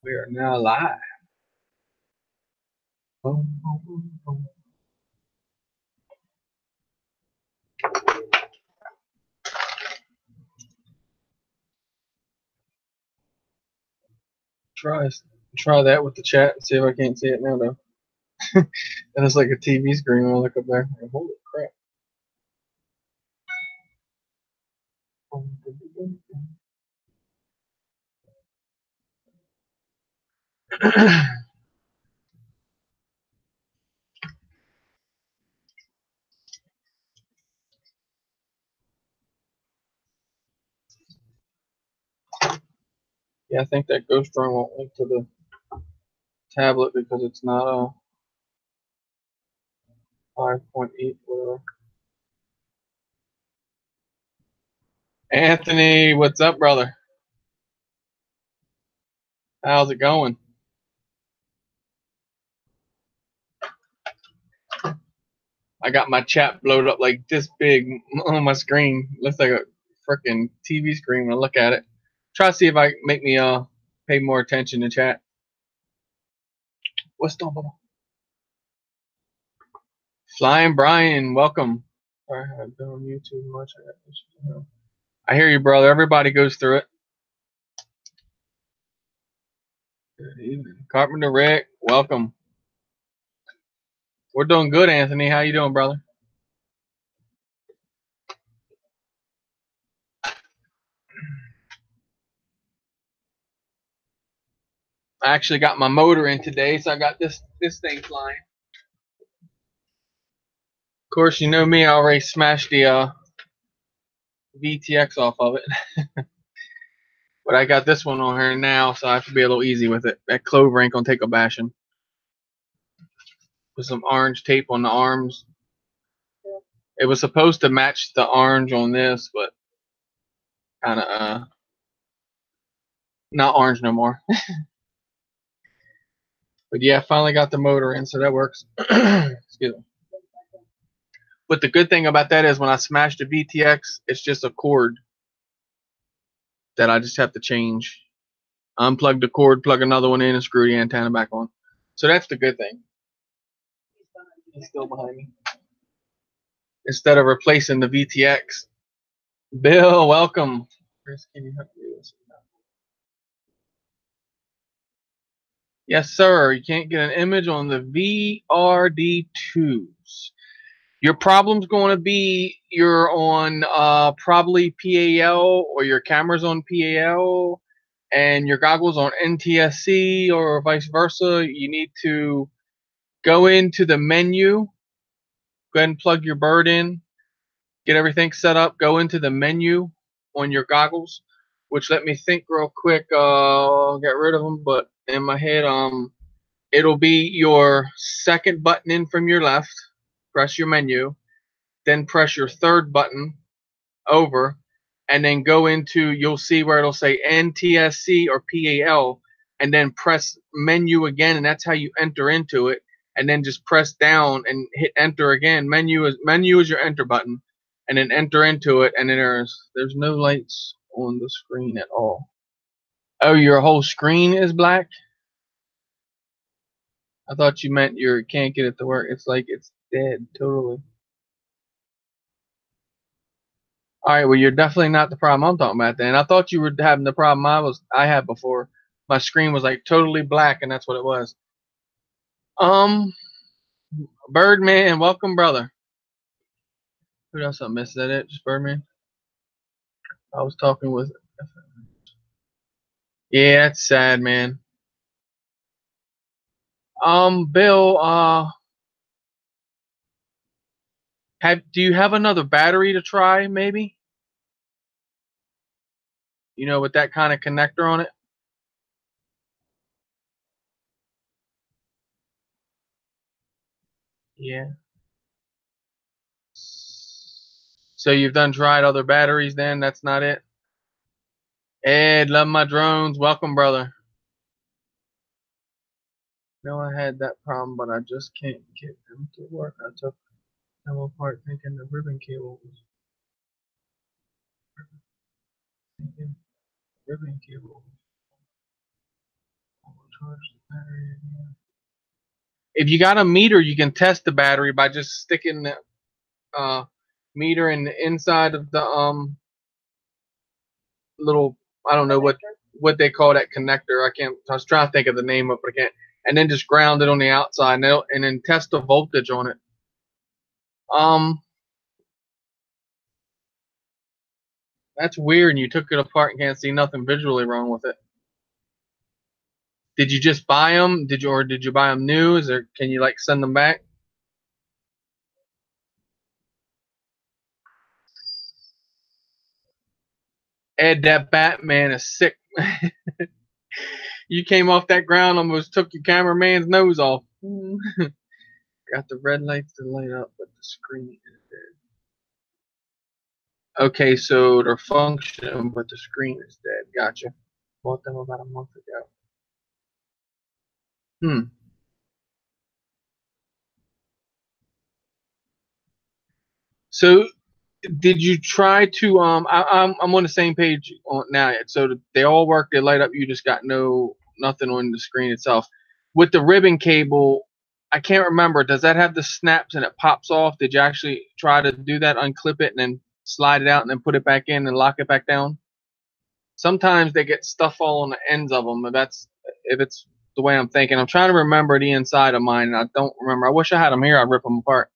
We are now live. Boom, boom, boom, boom. Try try that with the chat and see if I can't see it now though. And it's like a TV screen when I look up there. Like, holy crap. Boom, boom, boom, boom. Yeah, I think that Ghost Run won't link to the tablet because it's not a 5.8 whatever. Anthony, what's up, brother? How's it going? I got my chat blowed up like this big on my screen. Looks like a freaking TV screen when I look at it. Try to see if I make me pay more attention to chat. What's up, brother? Flying Brian, welcome. Sorry, I've been on YouTube much. I hear you, brother. Everybody goes through it. Good evening. Carpenter Rick, welcome. We're doing good, Anthony. How you doing, brother? I actually got my motor in today, so I got this thing flying. Of course, you know me. I already smashed the VTX off of it. But I got this one on here now, so I have to be a little easy with it. That Clover ain't gonna take a bashing. With some orange tape on the arms. It was supposed to match the orange on this, but kind of not orange no more. But yeah, I finally got the motor in, so that works. Excuse me. But the good thing about that is when I smash the VTX, it's just a cord that I just have to change. Unplug the cord, plug another one in, and screw the antenna back on. So that's the good thing. He's still behind me. Instead of replacing the VTX. Bill, welcome. Chris, can you help me with this? Yes, sir. You can't get an image on the VRD2s. Your problem's going to be you're on probably PAL or your camera's on PAL and your goggles on NTSC or vice versa. You need to go into the menu, go ahead and plug your bird in, get everything set up, go into the menu on your goggles, which let me think real quick. I'll get rid of them, but in my head, it'll be your second button in from your left. Press your menu, then press your third button over, and then go into. You'll see where it'll say NTSC or PAL, and then press menu again, and that's how you enter into it. And then just press down and hit enter again. Menu is your enter button, and then enter into it. And then there's no lights on the screen at all. Oh, your whole screen is black? I thought you meant you can't get it to work. It's like it's dead totally. All right, well, you're definitely not the problem I'm talking about then. I thought you were having the problem I had before. My screen was like totally black, and that's what it was. Birdman, welcome, brother. Who else I missed? Is that it? Just Birdman? I was talking with. Yeah, it's sad, man. Bill, do you have another battery to try, maybe? You know, with that kind of connector on it? Yeah. So you've done tried other batteries then? That's not it? Ed, love my drones. Welcome, brother. No, I had that problem, but I just can't get them to work. I took them apart thinking the ribbon cable was thinking ribbon cable. charge the battery again. If you got a meter, you can test the battery by just sticking the meter in the inside of the little, I don't know what they call that connector. I was trying to think of the name of it, I can't. And then just ground it on the outside, and then test the voltage on it. That's weird, and you took it apart and can't see nothing visually wrong with it. Did you just buy them? Did you buy them new? Can you like send them back? Ed, that Batman is sick. You came off that ground, almost took your cameraman's nose off. Got the red lights to light up, but the screen is dead. Okay, so they're functioning, but the screen is dead. Gotcha. Bought them about a month ago. So, did you try to I'm on the same page now yet. So they all work, they light up. You just got nothing on the screen itself. With the ribbon cable, I can't remember. Does that have the snaps and it pops off? Did you actually try to do that? Unclip it and then slide it out and then put it back in and lock it back down? Sometimes they get stuff all on the ends of them. If it's the way I'm thinking. I'm trying to remember the inside of mine, and I don't remember. I wish I had them here. I'd rip them apart.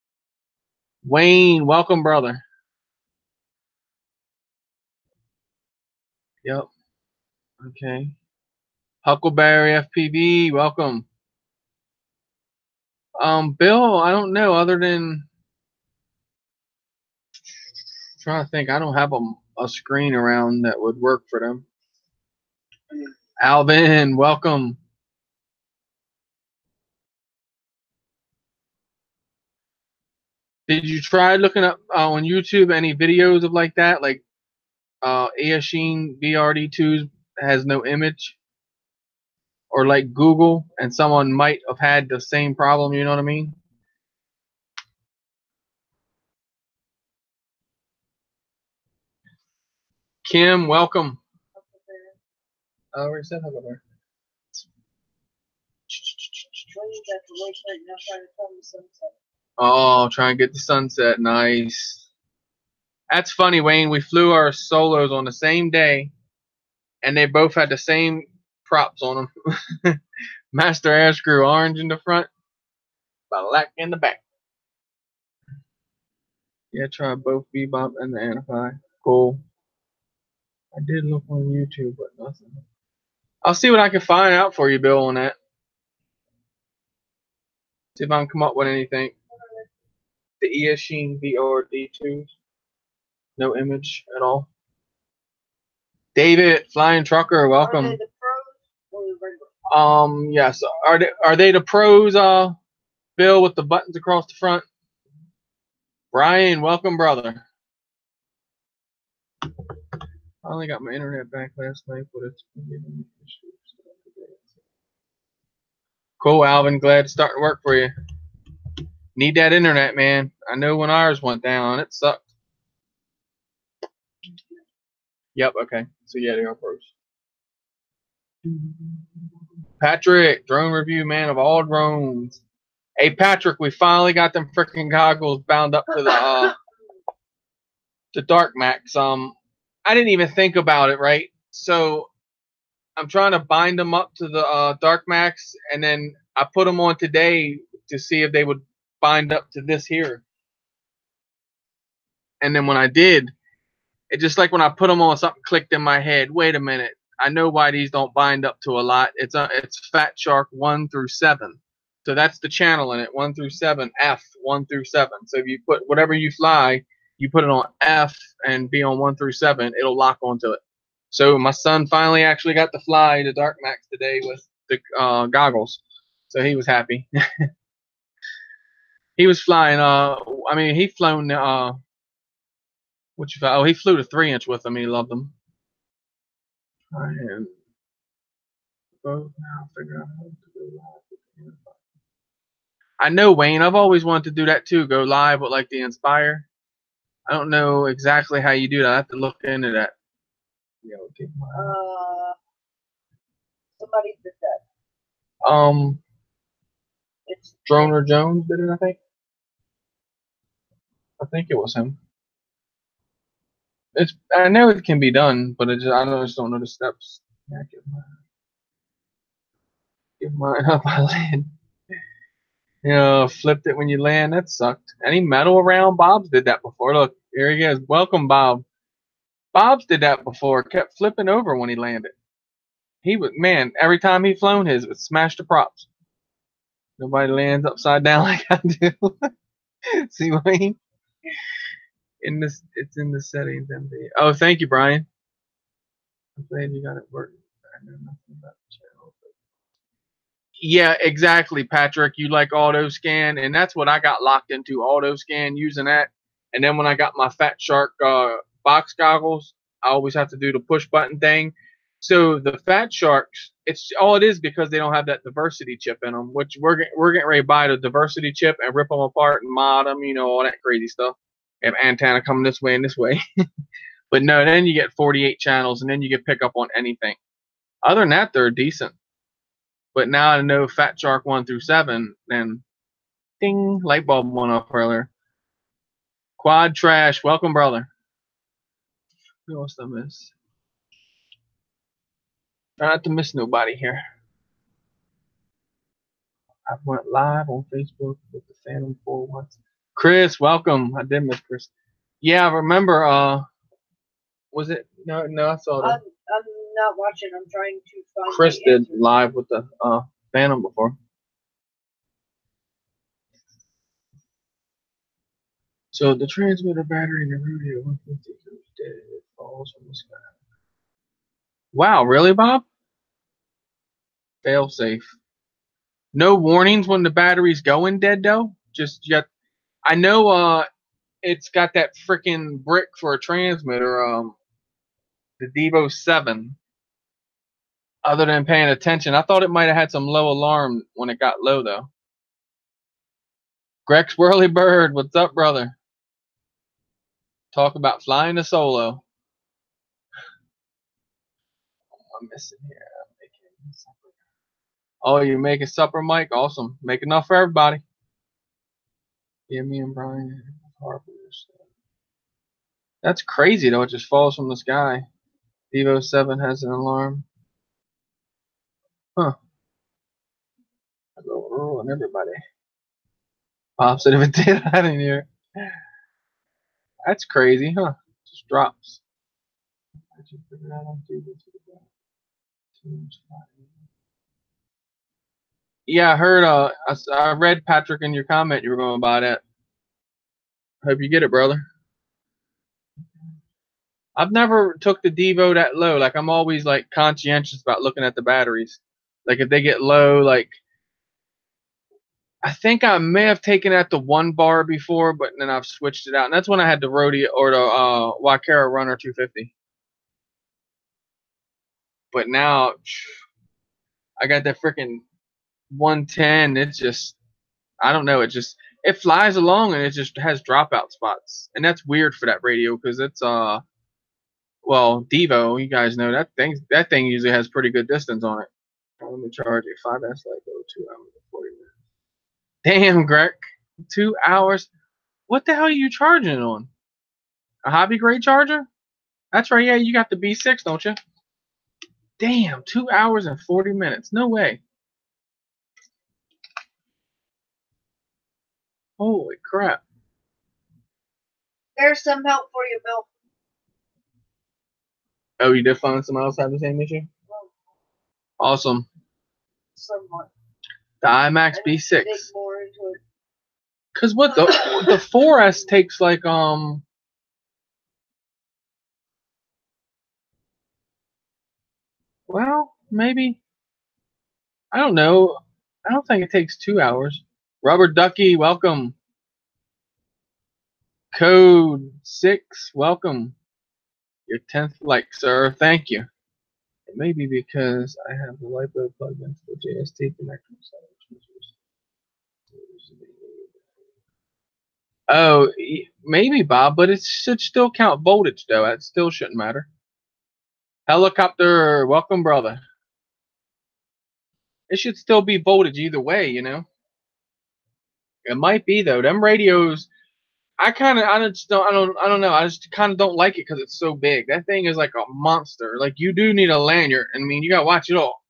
Wayne, welcome, brother. Yep. Okay. Huckleberry FPV, welcome. Bill, I don't know. Other than I'm trying to think, I don't have a screen around that would work for them. Alvin, welcome. Did you try looking up on YouTube any videos of like that? Like Eachine VRD2 has no image? Or like Google, and someone might have had the same problem, you know what I mean? Kim, welcome. I already said Huckleberry. Oh, try and get the sunset. Nice. That's funny, Wayne. We flew our solos on the same day, and they both had the same props on them. Master air screw orange in the front, black in the back. Yeah, try both Bebop and the Aniphi. Cool. I did look on YouTube, but nothing. I'll see what I can find out for you, Bill, on that. See if I can come up with anything. The Eachine VRD2. No image at all. David, Flying Trucker, welcome. Are they the pros? Yes. Are they the pros, Bill, with the buttons across the front? Brian, welcome, brother. I only got my internet back last night, but it's cool, Alvin. Glad it's starting to work for you. Need that internet, man. I know when ours went down, it sucked. Yep, okay. So yeah, they are pros. Patrick, drone review, man of all drones. Hey, Patrick, we finally got them freaking goggles bound up to the Dark Max. I didn't even think about it, right? So I'm trying to bind them up to the Dark Max, and then I put them on today to see if they would bind up to this here. And then when I did, it just like when I put them on, something clicked in my head. Wait a minute, I know why these don't bind up to a lot. It's Fat Shark 1 through 7. So that's the channel in it, 1 through 7, F, 1 through 7. So if you put whatever you fly, you put it on F and be on 1 through 7, it'll lock onto it. So my son finally actually got to fly the Dark Max today with the goggles. So he was happy. He was flying, I mean, he flown the, he flew the 3-inch with them. He loved them. And both now figure out how to do live. I know, Wayne. I've always wanted to do that too. Go live with like the Inspire. I don't know exactly how you do that. I have to look into that. Somebody did that. It's Droner Jones did it, I think. I think it was him. I know it can be done, but I just don't know the steps. Yeah, give mine up. I land. You know, flipped it when you land. That sucked. Any metal around? Bob's did that before. Look, here he is. Welcome, Bob. Bob's did that before. Kept flipping over when he landed. He was, man, every time he flown his, it smashed the props. Nobody lands upside down like I do. See what I mean? It's in the settings, MD. Oh, thank you, Brian. I'm glad you got it working. I know nothing about the channel. Yeah, exactly, Patrick. You like auto scan, and that's what I got locked into, auto scan, using that. And then when I got my Fat Shark box goggles, I always have to do the push button thing. So the Fat Sharks, it's all it is because they don't have that diversity chip in them, which we're getting ready to buy the diversity chip and rip them apart and mod them, you know, all that crazy stuff. Have antenna coming this way and this way. But no, then you get 48 channels, and then you get pick up on anything. Other than that, they're decent. But now I know Fat Shark 1 through 7, then ding, light bulb went off earlier. Quad Trash, welcome, brother. Who else did I miss? Try not to miss nobody here. I went live on Facebook with the Phantom 4 once. Chris, welcome. I did miss Chris. Yeah, I remember. Was it? No, I saw that. I'm not watching. I'm trying to find. Chris did live with the Phantom before. So the transmitter battery in the radio 150 goes dead. It falls from the sky. Wow, really, Bob? Fail safe. No warnings when the battery's going dead, though. Just yet. I know. It's got that freaking brick for a transmitter. The Devo 7. Other than paying attention, I thought it might have had some low alarm when it got low, though. Greg Swirly Bird, what's up, brother? Talk about flying a solo. I'm missing here. I'm making supper. Oh, you're making supper, Mike? Awesome. Make enough for everybody. Yeah, me and Brian. That's crazy, though. It just falls from the sky. Devo 7 has an alarm. Huh. I go ruin everybody. Pop said if it did, I didn't hear. That's crazy, huh? Just drops. Yeah, I heard. I read, Patrick, in your comment you were going to buy that. Hope you get it, brother. I've never took the Devo that low. Like, I'm always like conscientious about looking at the batteries. Like, if they get low, like, I think I may have taken at the 1 bar before, but then I've switched it out. And that's when I had the Rodeo or the Waikara Runner 250. But now I got that freaking 110. It's just, I don't know. It flies along and it just has dropout spots. And that's weird for that radio because it's well, Devo, you guys know that thing usually has pretty good distance on it. Let me charge it. 5S like 2 hours and 40 minutes. Damn, Greg. 2 hours. What the hell are you charging it on? A hobby grade charger? That's right, yeah, you got the B6, don't you? Damn, 2 hours and 40 minutes. No way. Holy crap. There's some help for you, Bill. Oh, you did find someone else have the same issue? Awesome. Somewhat. The IMAX B6. More into it. Cause what the 4S takes like well, maybe. I don't know. I don't think it takes 2 hours. Rubber Ducky, welcome. Code 6, welcome. Your 10th like, sir. Thank you. It may be because I have the LiPo plugged into the JST connector. Oh, maybe, Bob, but it should still count voltage, though. It still shouldn't matter. Helicopter, welcome, brother. It should still be voltage either way, you know. It might be though. Them radios, I don't know. I just kind of don't like it because it's so big. That thing is like a monster. Like you do need a lanyard. I mean, you gotta watch it all.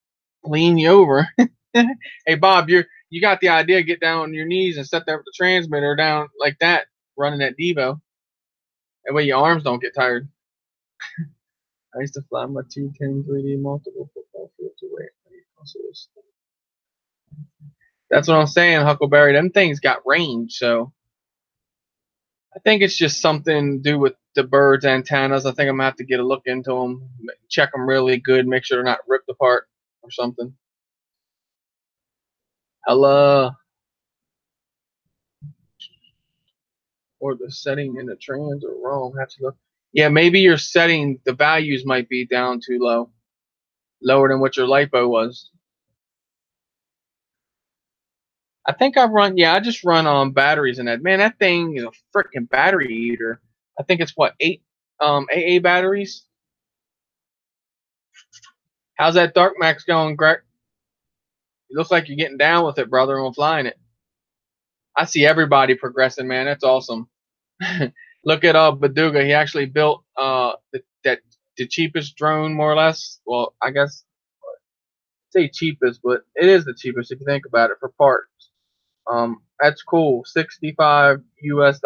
Lean you over. Hey Bob, you got the idea. Get down on your knees and set the transmitter down like that, running that Devo. That way your arms don't get tired. I used to fly my 210 3D multiple football fields away. That's what I'm saying, Huckleberry. Them things got range, so I think it's just something to do with the birds' antennas. I think I'm gonna have to get a look into them, check them really good, make sure they're not ripped apart or something. Hello. Or the setting in the trans are wrong. Have to look. Yeah, maybe your setting, the values might be down too low, lower than what your lipo was. I think I just run on batteries in that. Man, that thing is a freaking battery eater. I think it's what, 8 AA batteries? How's that Dark Max going, Greg? It looks like you're getting down with it, brother, and flying it. I see everybody progressing, man. That's awesome. Look at Baduga. He actually built the cheapest drone, more or less. Well, I guess say cheapest, but it is the cheapest if you think about it for parts. That's cool. $65 US.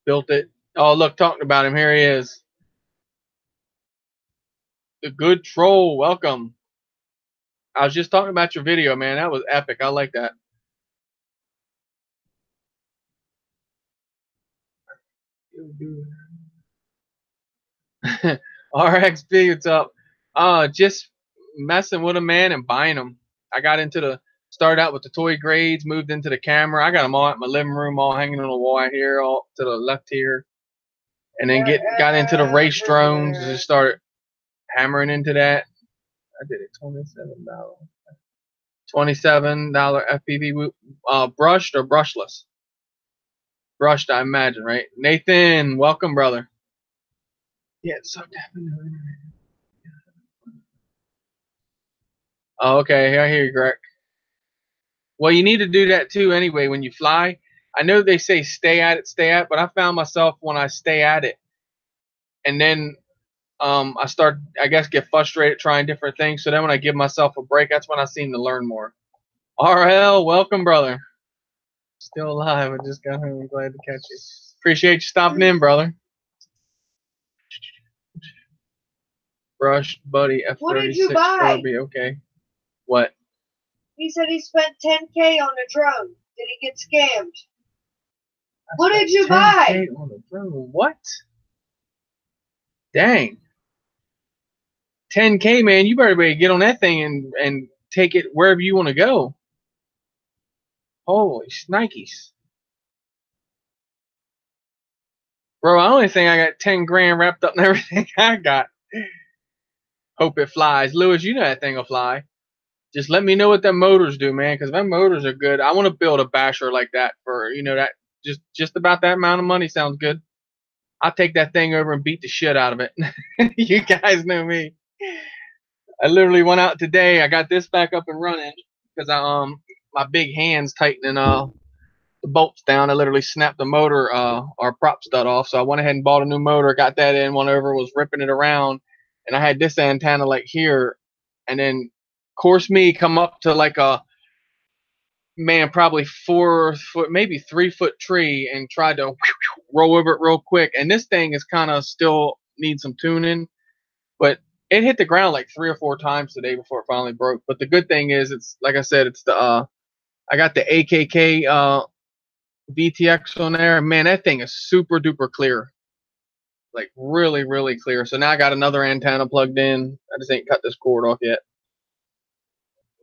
Built it. Oh, look, talking about him. Here he is. The good troll. Welcome. I was just talking about your video, man. That was epic. I like that. RXB, what's up? Just messing with them, man, and buying them. I got into started out with the toy grades, moved into the camera. I got them all at my living room, all hanging on the wall right here, all to the left here. And then got into the race drones and just started hammering into that. I did it $27. $27 FPV, brushed or brushless? Brushed, I imagine, right? Nathan, welcome, brother. Yeah, it's so definitely. Oh, okay, I hear you, Greg. Well, you need to do that too anyway when you fly. I know they say stay at it, but I found myself when I stay at it, and then I start, I guess, get frustrated trying different things. So then when I give myself a break, that's when I seem to learn more. RL, welcome, brother. Still alive. I just got home. I'm glad to catch you. Appreciate you stopping in, brother. Brushed, buddy. F36 what did you buy? Furby. Okay. What? He said he spent $10K on a drone. Did he get scammed? What did you buy? On the drone. What? Dang. 10K, man. You better get on that thing and take it wherever you want to go. Holy shnikes. Bro, I only think I got 10 grand wrapped up in everything I got. Hope it flies. Lewis, you know that thing will fly. Just let me know what them motors do, man, because them motors are good. I want to build a basher like that for, that just about that amount of money sounds good. I'll take that thing over and beat the shit out of it. You guys know me. I literally went out today. I got this back up and running because my big hand's tightening the bolts down. I literally snapped the motor or prop stud off. So I went ahead and bought a new motor, got that in, went over, was ripping it around, and I had this antenna like here, and then course me come up to like a probably 4 foot, maybe 3 foot tree and tried to roll over it real quick. And this thing is kind of still needs some tuning, but it hit the ground like 3 or 4 times today before it finally broke. But the good thing is, it's like I said, it's the I got the AKK VTX on there. Man, that thing is super duper clear, like really, really clear. So now I got another antenna plugged in. I just ain't cut this cord off yet,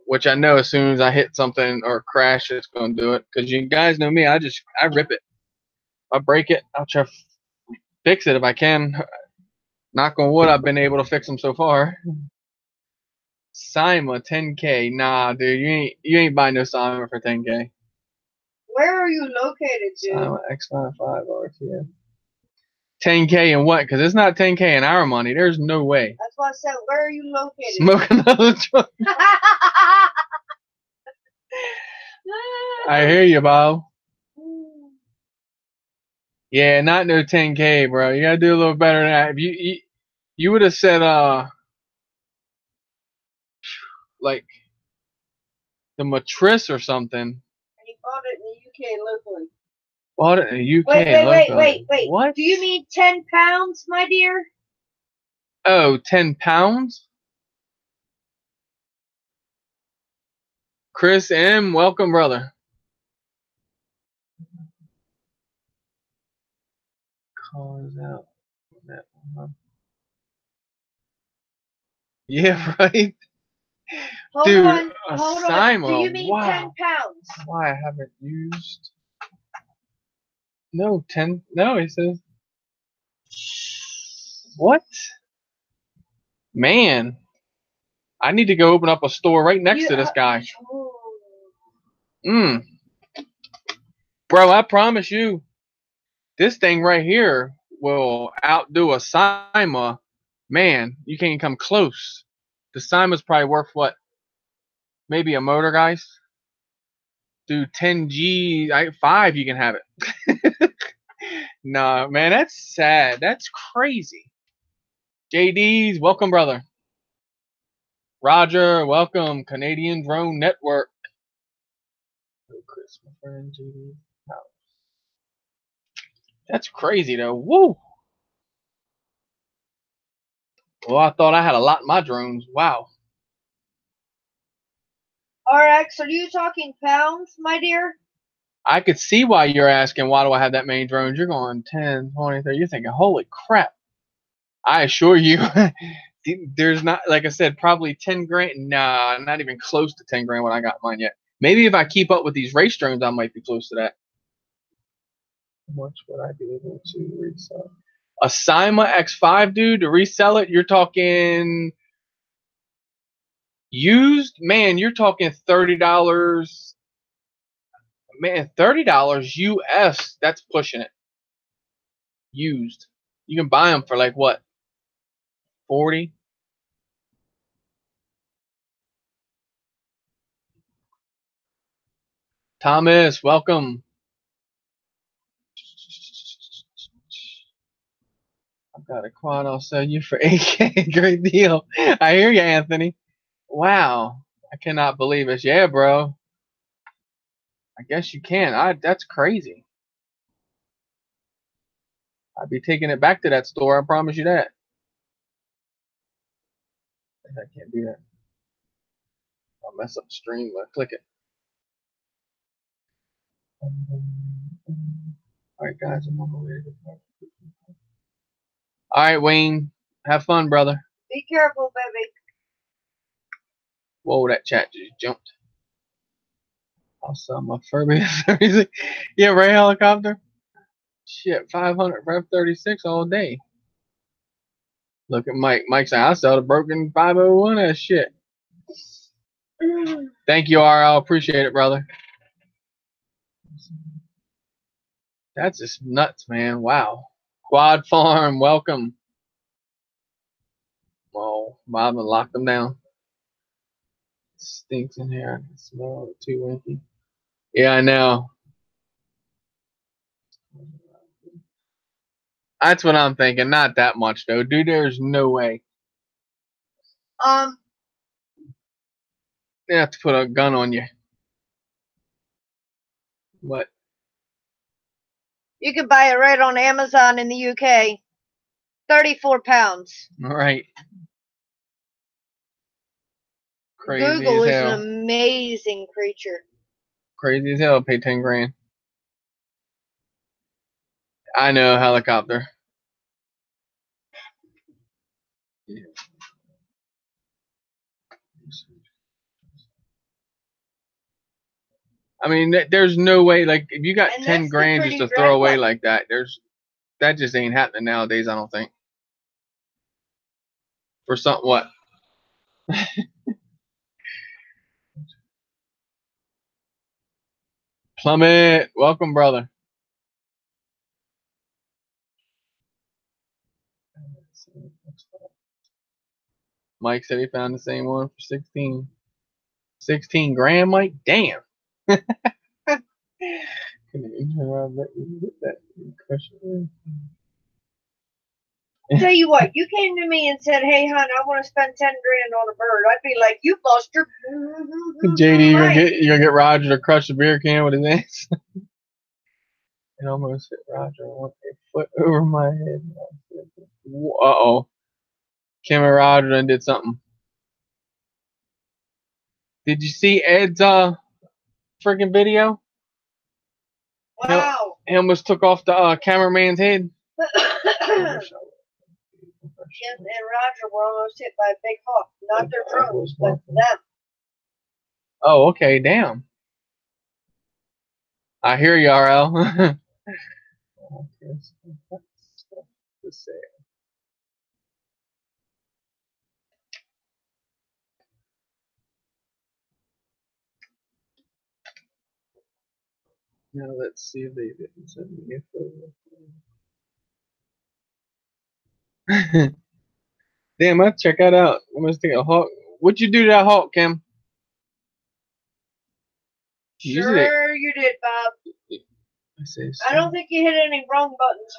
which I know as soon as I hit something or crash, it's going to do it. Because you guys know me, I rip it. If I break it, I'll try to fix it if I can. Knock on wood, I've been able to fix them so far. Sima 10K, nah, dude, you ain't buying no Sima for 10K. Where are you located, dude? Sima X95 RTF. 10K and what? Because it's not 10K in our money. There's no way. That's why I said, where are you located? Smoke another joint. I hear you, Bob. Yeah, not no 10K, bro. You gotta do a little better than that. If you would have said like the Matris or something. And he bought it in the UK locally. Bought it in the UK locally. Wait. What? Do you mean 10 pounds, my dear? Oh, 10 pounds? Chris M, welcome, brother. Calls out. Yeah, right. Dude, Hold on. Do you mean wow. 10 pounds? Why I haven't used? No, 10. No, he says. What? Man, I need to go open up a store right next to this guy. Bro, I promise you, this thing right here will outdo a Cyma. Man, you can't come close. The Cyma's probably worth what? Maybe a motor, guys? Dude, 10G, 5, you can have it. Nah, man, that's sad. That's crazy. JD's, welcome, brother. Roger, welcome. Canadian Drone Network. That's crazy, though. Woo! Well, I thought I had a lot in my drones. Wow. RX, are you talking pounds, my dear? I could see why you're asking, why do I have that many drones? You're going 10, 20, 30. You're thinking, holy crap. I assure you, there's not, like I said, probably 10 grand. Nah, not even close to 10 grand when I got mine yet. Maybe if I keep up with these race drones, I might be close to that. How much would I be able to resell? A Cyma X5, dude, to resell it, you're talking used? Man, you're talking $30. Man, $30 US, that's pushing it. Used. You can buy them for like what? 40? Thomas, welcome. I've got a quad I'll sell you for 8K. Great deal. I hear you, Anthony. Wow. I cannot believe it. Yeah, bro. I guess you can. That's crazy. I'd be taking it back to that store. I promise you that. I can't do that. I'll mess up the stream. Click it. All right, guys. I'm on my way. All right, Wayne. Have fun, brother. Be careful, baby. Whoa, that chat just jumped. I'll sell my Furby. Yeah, Ray Helicopter. Shit, 500, 536 all day. Look at Mike. Mike saying, I sell the broken 501 as shit. Thank you, RL. Appreciate it, brother. That's just nuts, man. Wow. Quad Farm, welcome. Oh, Bob locked them down. Stinks in here. I can smell it too winky. Yeah, I know. That's what I'm thinking. Not that much, though. Dude, there's no way. They have to put a gun on you. What? You can buy it right on Amazon in the UK. 34 pounds. All right. Crazy Google as is hell. an amazing creature. Crazy as hell. Pay 10 grand. I know, helicopter. Yeah. I mean, there's no way. Like, if you got 10 grand just to throw away like that, that just ain't happening nowadays. I don't think. For something, what? Plummet, welcome, brother. Mike said he found the same one for 16 grand, Mike? Damn. Tell you what, you came to me and said, "Hey, hon, I want to spend 10 grand on a bird." I'd be like, "You lost your." JD, Right. you're gonna get Roger to crush a beer can with his ass. It almost hit Roger. One foot over my head. Uh-oh. Kim and Roger done did something. Did you see Ed's freaking video? Wow. He almost took off the cameraman's head. Kim and Roger were almost hit by a big hawk. Not their drones, but them. Oh, okay, damn. I hear you, RL. Now let's see if they didn't send me a photo. Damn, I check that out. I'm gonna take a hawk. What'd you do to that hawk, Kim? Sure you did, Bob. I don't think you hit any wrong buttons,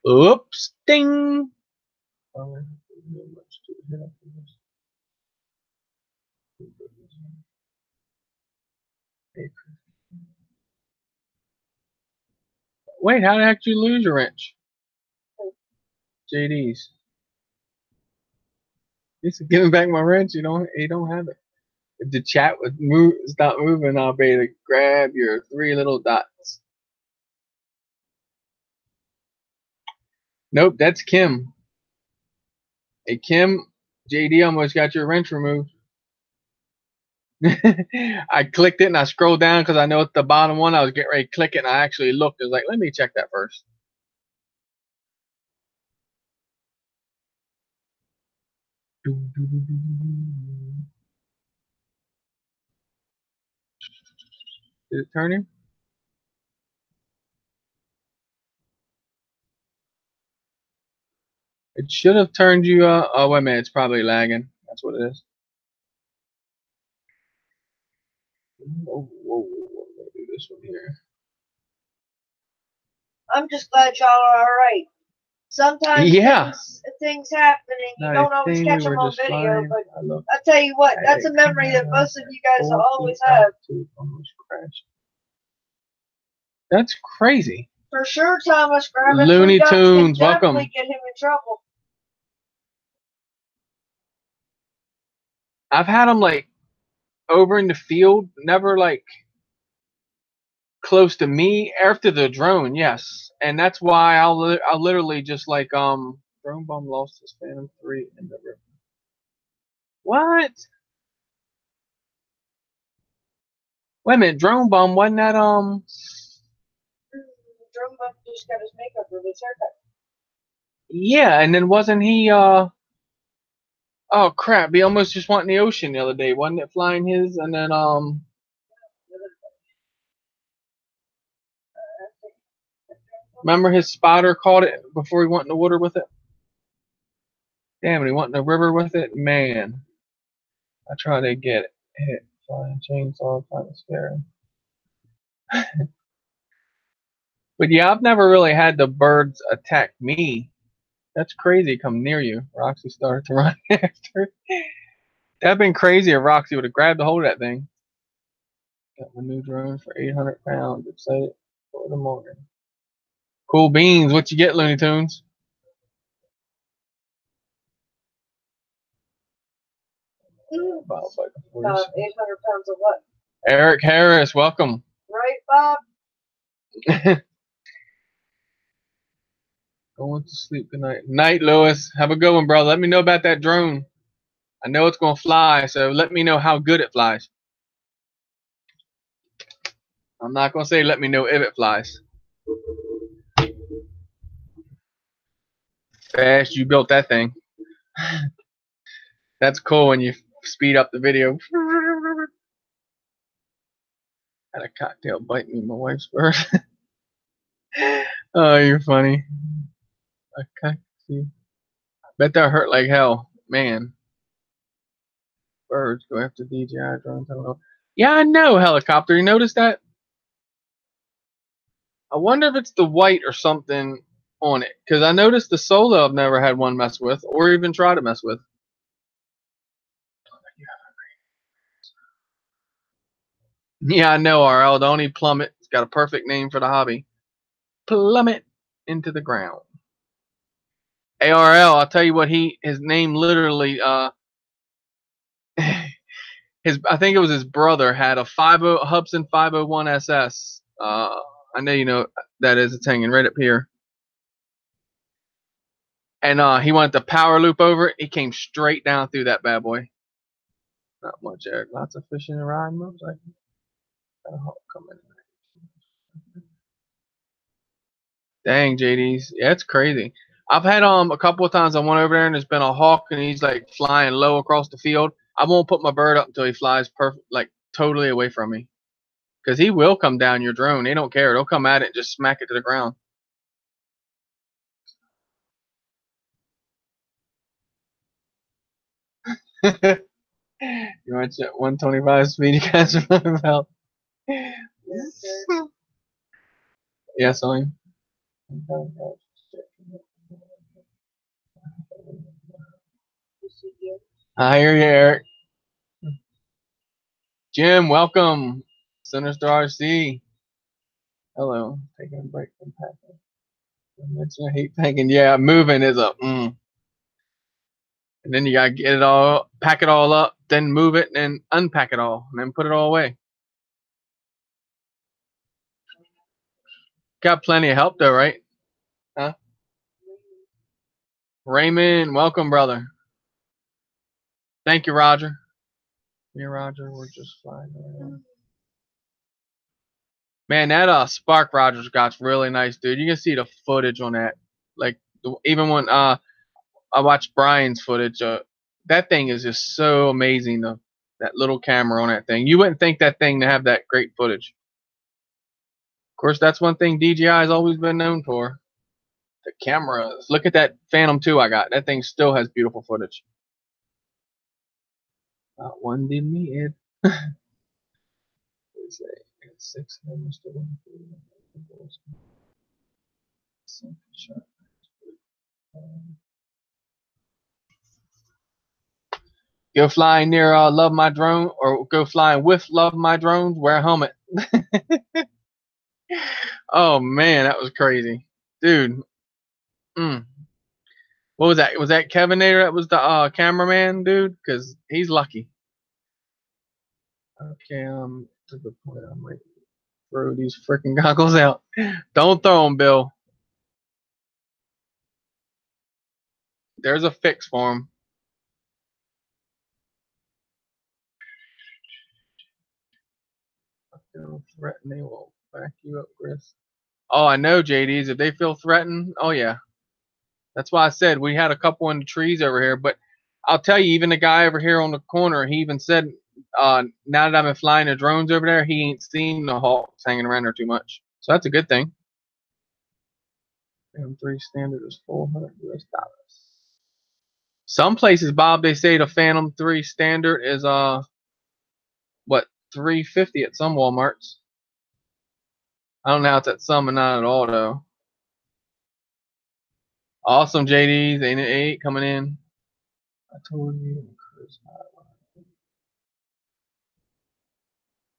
honey. Oops, ding. Wait, how the heck did you lose your wrench? JD's. He's giving back my wrench. You don't have it. If the chat would stop moving, I'll be able to grab your 3 little dots. Nope, that's Kim. Hey, Kim, JD almost got your wrench removed. I clicked it and I scrolled down because I know it's the bottom one. I was getting ready to click it and I actually looked. I was like, let me check that first. Is it turning? It should have turned you. Oh, wait a minute. It's probably lagging. That's what it is. Whoa. Let me do this one here. I'm just glad y'all are alright. Sometimes things happen and you don't always catch them on video, but I tell you what, that's a memory that most of you guys will always have. That's crazy. For sure, Thomas. Grabbing Looney Tunes, can welcome. definitely get him in trouble. I've had them like over in the field, never like close to me. After the drone, yes, and that's why I'll literally just like Drone Bomb lost his Phantom 3 in the river. What? Wait a minute, Drone Bomb wasn't that Drone Bomb just got his makeup or his haircut. Yeah, and then wasn't he oh crap, he almost just went in the ocean the other day, wasn't it, flying his, and then remember his spotter caught it before he went in the water with it? Damn, and he went in the river with it? Man. I tried to get it. Hit flying chainsaw, kind of scary. But yeah, I've never really had the birds attack me. That's crazy, come near you. Roxy started to run after. That'd been crazy if Roxy would have grabbed a hold of that thing. Got my new drone for 800 pounds. Excited for the morning. Cool beans. What you get, Looney Tunes? About 800 pounds of what? Eric Harris, welcome. Right, Bob? Going to sleep tonight. Night, Lewis. Have a good one, bro. Let me know about that drone. I know it's going to fly, so let me know how good it flies. I'm not going to say let me know if it flies. Fast, you built that thing. That's cool when you speed up the video. Had a cocktail bite me in my wife's bird. Oh, you're funny. Okay. Bet that hurt like hell, man. Birds go after DJI drones. Yeah, I know, helicopter. You notice that? I wonder if it's the white or something on it, because I noticed the Solo I've never had one mess with, or even try to mess with. Yeah, I know, RL. Don't eat plummet. It's got a perfect name for the hobby. Plummet into the ground. ARL, I'll tell you what, his name literally I think it was his brother had a Hubsan 501 SS. I know you know that is. It's hanging right up here. And he wanted to power loop over it. He came straight down through that bad boy. Not much, Eric. Lots of fishing and riding motorcycle. Dang, JD's. Yeah, it's crazy. I've had a couple of times I went over there and there's been a hawk and he's like flying low across the field. I won't put my bird up until he flies perfect, like totally away from me. Because he will come down your drone. They don't care. They'll come at it and just smack it to the ground. You want that 125 speed you guys are talking about? Yes, yes, I'm. I hear you, Eric. Jim, welcome. Sinister RC. Hello. Taking a break from packing. I hate packing. Yeah, moving is a And then you gotta get it all, pack it all up, then move it, and unpack it all, and then put it all away. Got plenty of help though, right? Huh? Raymond, welcome, brother. Thank you, Roger. Me and Roger, we're just flying around. Man, that Spark Rogers got's really nice, dude. You can see the footage on that. Like even when I watched Brian's footage, that thing is just so amazing. That little camera on that thing. You wouldn't think that thing to have that great footage. Of course, that's one thing DJI has always been known for. The cameras. Look at that Phantom 2 I got. That thing still has beautiful footage. Not one did me, Ed. Go flying near Love My Drone, or go flying with Love My Drones, wear a helmet. Oh man, that was crazy. Dude. What was that? Was that Kevin Nader that was the cameraman, dude? Because he's lucky. Okay, to the point, I might throw these freaking goggles out. Don't throw them, Bill. There's a fix for him. Feel threatened, they will back you up, Chris. Oh, I know, JDs. If they feel threatened, oh yeah. That's why I said we had a couple in the trees over here. But I'll tell you, even the guy over here on the corner, he even said, now that I've been flying the drones over there, he ain't seen the hawks hanging around there too much. So that's a good thing. Phantom 3 standard is $400 US. Some places, Bob, they say the Phantom 3 standard is what, $350 at some Walmarts. I don't know how it's at some and not at all though. Awesome, JD's 8 coming in. I told you.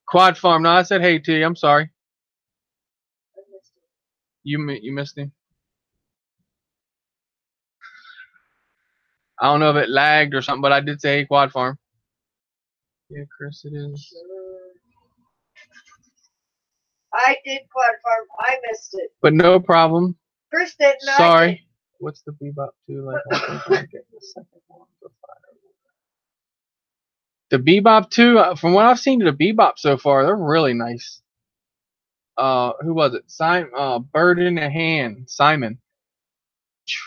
Quad Farm. No, I said hey to you. I'm sorry. You missed him. I don't know if it lagged or something, but I did say hey, Quad Farm. Yeah, Chris, it is. I did Quad Farm. I missed it. But no problem. Chris didn't. Sorry. What's the Bebop 2 like? I think I get the second one. The Bebop 2, from what I've seen of the Bebop so far, they're really nice. Who was it? Bird in the Hand, Simon.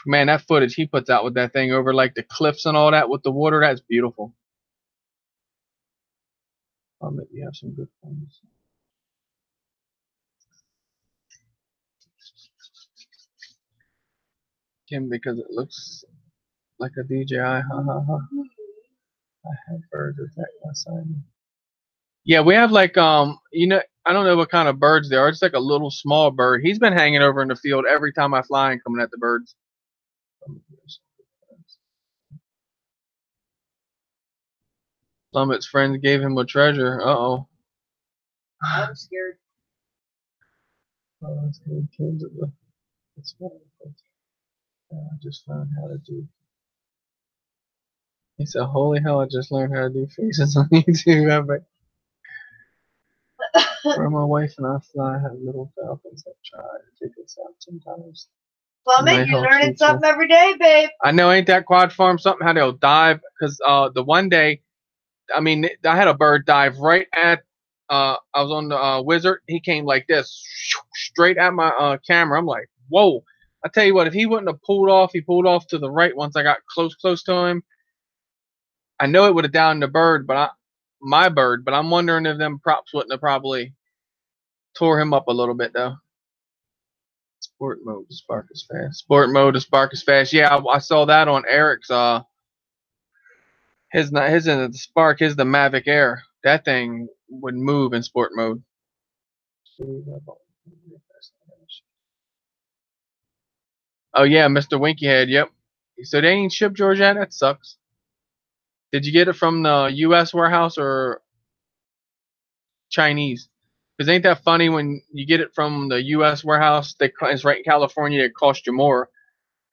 Man, that footage he puts out with that thing over like the cliffs and all that with the water, that's beautiful. I'll make you have some good ones. Kim, because it looks like a DJI. Ha ha ha. I have birds attack my son. Yeah, we have like you know, I don't know what kind of birds they are. It's like a little small bird. He's been hanging over in the field every time I fly and coming at the birds. Some of its friends gave him a treasure. Uh-oh. I'm scared. Oh, kids at the I just learned how to do. He said, "Holy hell! I just learned how to do faces on YouTube." Where my wife and I fly, have little falcons that try to take us out sometimes. Plummet, you're learning something every day, babe. I know, ain't that Quad Farm something? How they'll dive? Because the one day, I mean, I had a bird dive right at. I was on the Wizard. He came like this, straight at my camera. I'm like, whoa! I tell you what, if he wouldn't have pulled off, he pulled off to the right once I got close to him. I know it would have downed the bird, but my bird. But I'm wondering if them props wouldn't have probably tore him up a little bit though. Sport mode to spark is fast. Sport mode to spark is fast. Yeah, I saw that on Eric's. His in the Spark. His the Mavic Air. That thing would move in sport mode. Oh yeah, Mr. Winkyhead. Yep. So they ain't shipped yours yet. That sucks. Did you get it from the U.S. warehouse or Chinese? Because ain't that funny when you get it from the U.S. warehouse? It's right in California. It costs you more,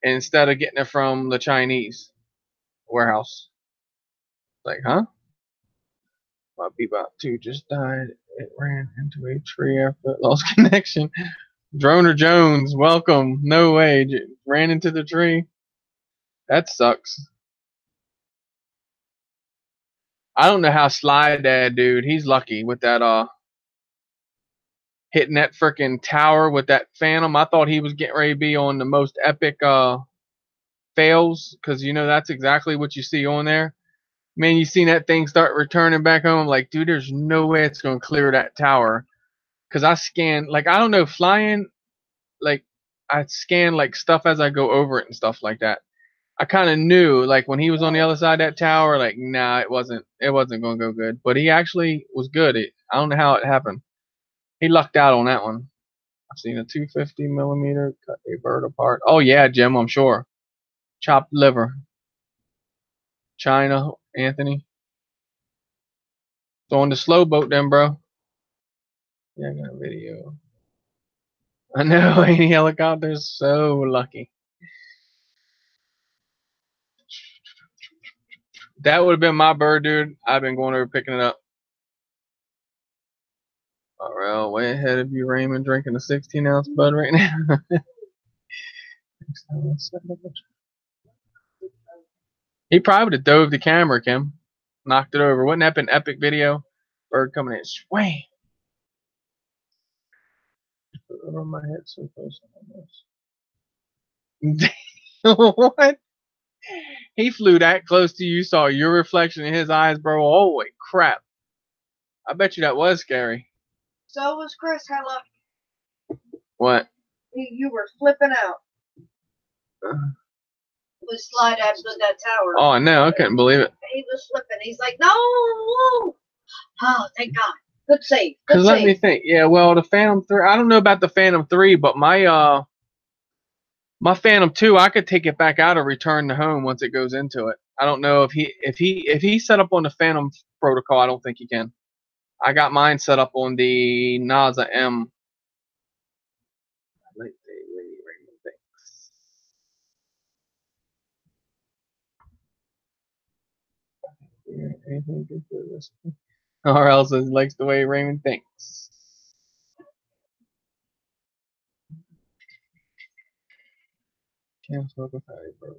instead of getting it from the Chinese warehouse. Like, huh? My Bebop 2 just died. It ran into a tree after it lost connection. Droner Jones, welcome. No way. Ran into the tree. That sucks. I don't know how Sly Dad, dude. He's lucky with that hitting that freaking tower with that Phantom. I thought he was getting ready to be on the most epic fails, because you know that's exactly what you see on there. Man, you seen that thing start returning back home. I'm like, dude, there's no way it's gonna clear that tower. Cause I scan, like, I don't know, flying, like, I scan like stuff as I go over it and stuff like that. I kind of knew, like, when he was on the other side of that tower, like, nah, it wasn't gonna go good. But he actually was good. I don't know how it happened. He lucked out on that one. I've seen a 250 millimeter cut a bird apart. Oh yeah, Jim, I'm sure. Chopped liver. China, Anthony. So on the slow boat then, bro. Yeah, I got a video. I know, any helicopter's so lucky. That would have been my bird, dude. I've been going over picking it up. Alright, way ahead of you, Raymond, drinking a 16-ounce bud right now. He probably would have dove the camera, Kim. Knocked it over. Wouldn't that been epic video? Bird coming in. Swing. Put it over my head so close on this. What? He flew that close to you. You saw your reflection in his eyes, bro. Holy crap. I bet you that was scary. So was Chris. Hello. What? You were flipping out. With Slide Abs with that tower. Oh, no, I couldn't believe it. He was flipping. He's like, no! Oh, thank God. Good save. Because let me think. Yeah, well, the Phantom 3, I don't know about the Phantom 3, but my Phantom 2, I could take it back out and return to home once it goes into it. I don't know if he set up on the Phantom protocol. I don't think he can. I got mine set up on the NASA M. Or else it likes the way Raymond thinks. Can't smoke a fatty bird.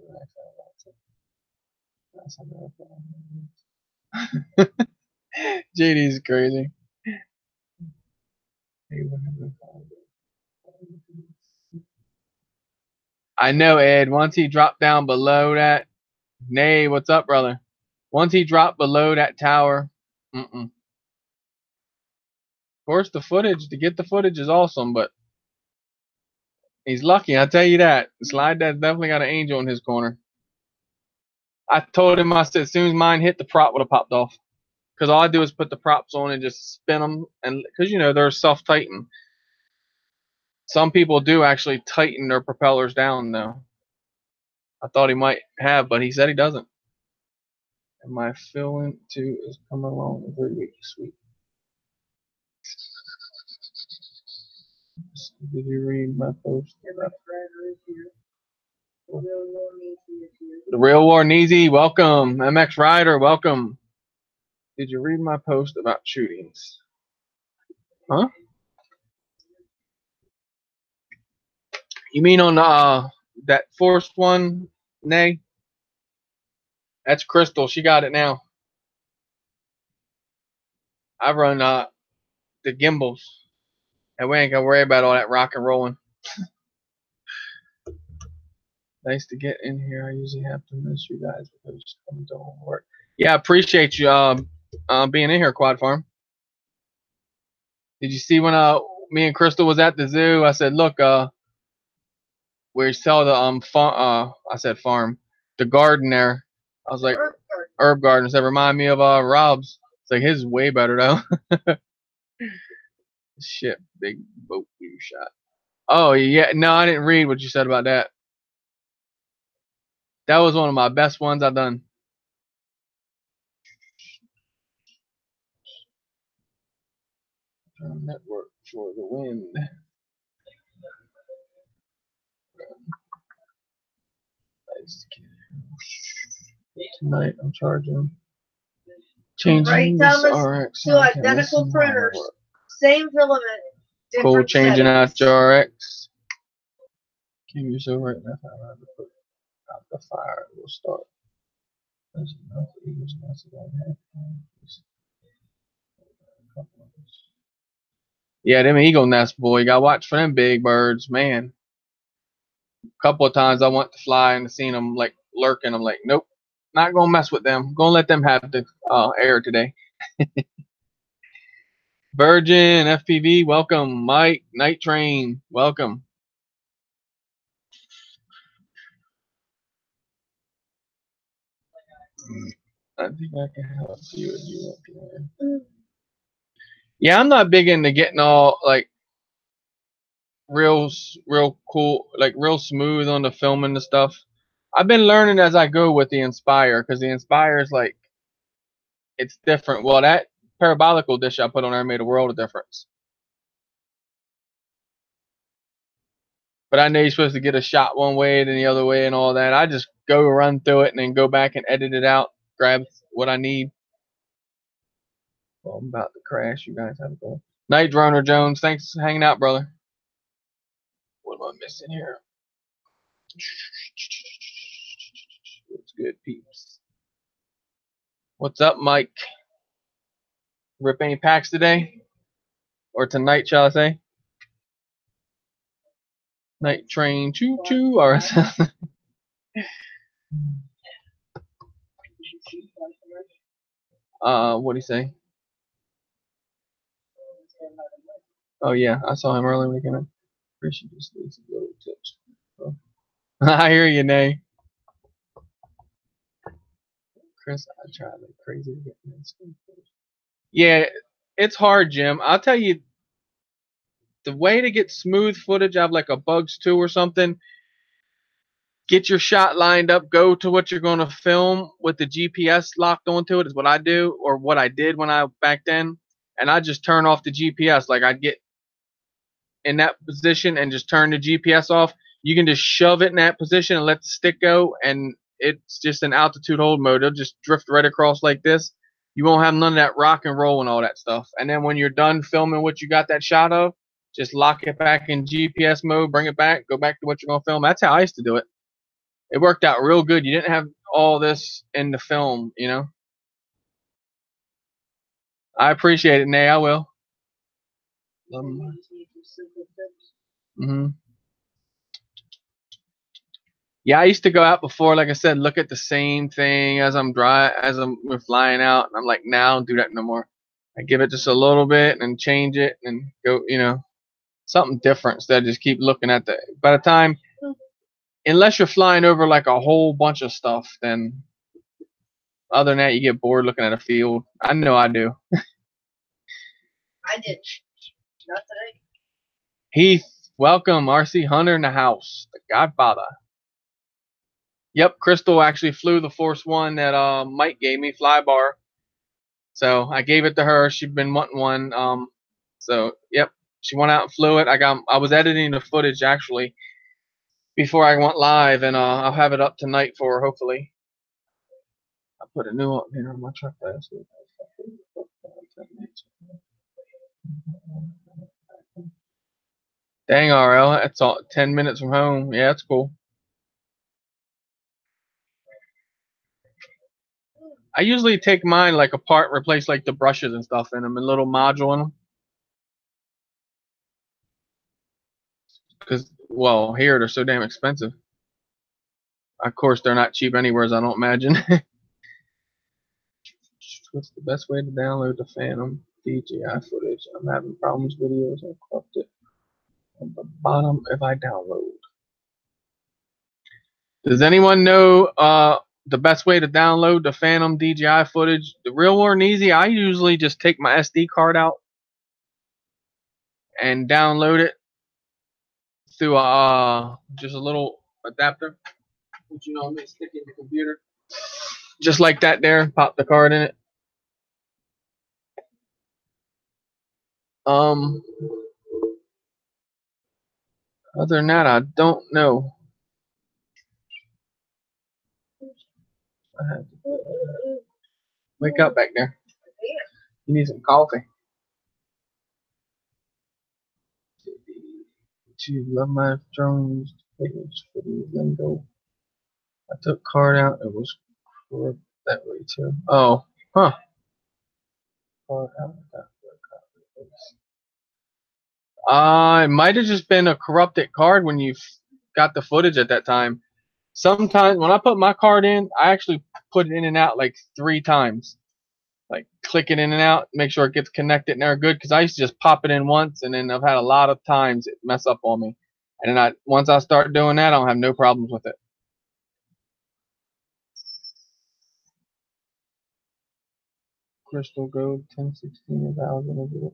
JD's crazy. I know, Ed. Once he dropped down below that, Nay, what's up, brother? Once he dropped below that tower, of course, to get the footage is awesome, but he's lucky, I'll tell you that. Slide Dad's definitely got an angel in his corner. I told him, I said, as soon as mine hit, the prop would have popped off. Because all I do is put the props on and just spin them. And because, you know, they're self-tighten. Some people do actually tighten their propellers down, though. I thought he might have, but he said he doesn't. And my filling, too, is coming along in 3 weeks. Sweet. Did you read my post? The Real War Neezy, welcome. MX Rider, welcome. Did you read my post about shootings? Huh? You mean on that forced one, Nay? That's Crystal. She got it now. I run the gimbals, and we ain't gonna worry about all that rock and rolling. Nice to get in here. I usually have to miss you guys because I'm doing work. Yeah, I appreciate you being in here, Quad Farm. Did you see when me and Crystal was at the zoo? I said, look, where you sell the I said farm, the garden there. I was like, herb garden. Does that remind me of Rob's? It's like his is way better though. Shit, big boat you shot. Oh yeah, no, I didn't read what you said about that. That was one of my best ones I've done. Network for the wind. Tonight I'm charging. Changing this RX to identical printers, same filament. Cool, changing out your RX. Can you so right now? How to put out the fire will start. Yeah, them eagle nest, boy. You gotta watch for them big birds, man. A couple of times I want to fly and seen them like lurking. I'm like, nope, not gonna mess with them. Gonna let them have the air today. Virgin FPV, welcome. Mike Night Train, welcome. I think I can help you if you want. Yeah, I'm not big into getting all like real cool, like real smooth on the filming and stuff. I've been learning as I go with the Inspire, because the Inspire is like, it's different. Well, that parabolical dish I put on there made a world of difference. But I know you're supposed to get a shot one way, then the other way, and all that. I just go run through it and then go back and edit it out, grab what I need. Well, I'm about to crash. You guys have a go. Night Droner Jones, thanks for hanging out, brother. What am I missing here? What's good, peeps? What's up, Mike? Rip any packs today? Or tonight, shall I say? Night train, choo choo, or what do you say? Oh yeah, I saw him earlier when he came in. Appreciate this little tips. Oh. I hear you, Nay. Chris, I tried like crazy to get this. Yeah, it's hard, Jim. I'll tell you, the way to get smooth footage of like a Bugs 2 or something, get your shot lined up, go to what you're going to film with the GPS locked onto it is what I do, or what I did when I back then. And I just turn off the GPS. Like I'd get in that position and just turn the GPS off. You can just shove it in that position and let the stick go, and it's just an altitude hold mode. It'll just drift right across like this. You won't have none of that rock and roll and all that stuff. And then when you're done filming what you got that shot of, just lock it back in GPS mode, bring it back, go back to what you're going to film. That's how I used to do it. It worked out real good. You didn't have all this in the film, you know. I appreciate it, Nay. I will. Yeah, I used to go out before, like I said, look at the same thing as I'm flying out, and I'm like, now don't do that no more. I give it just a little bit and change it and go, you know, something different instead of just keep looking at by the time, unless you're flying over like a whole bunch of stuff, then other than that, you get bored looking at a field. I know I do. I did. Not today. Heath, welcome. RC Hunter in the house. The Godfather. Yep, Crystal actually flew the Force One that Mike gave me, Flybar. So I gave it to her. She'd been wanting one. So yep, she went out and flew it. I was editing the footage actually before I went live, and I'll have it up tonight for her, hopefully. I put a new one here on my truck last week. Dang, RL, that's all 10 minutes from home. Yeah, that's cool. I usually take mine like apart, replace like the brushes and stuff in them, and a little module in them. Because, well, here they're so damn expensive. Of course, they're not cheap anywhere, I don't imagine. What's the best way to download the Phantom DJI footage? I'm having problems. Videos are corrupted at the bottom if I download. Does anyone know the best way to download the Phantom DJI footage? The real or easy? I usually just take my SD card out and download it through just a little adapter, which you know I'm gonna stick in the computer, just like that. There, pop the card in it. Other than that, I don't know. Wake up back there. You need some coffee. To love my drones page for the lingo. I took card out. It was correct that way too. Oh, huh. Card out. It might have just been a corrupted card when you got the footage at that time. Sometimes when I put my card in, I actually put it in and out like 3 times. Like click it in and out, make sure it gets connected and they're good. Because I used to just pop it in once, and then I've had a lot of times it mess up on me. And then once I start doing that, I don't have no problems with it. Crystal Gold 1016 1,000 of it.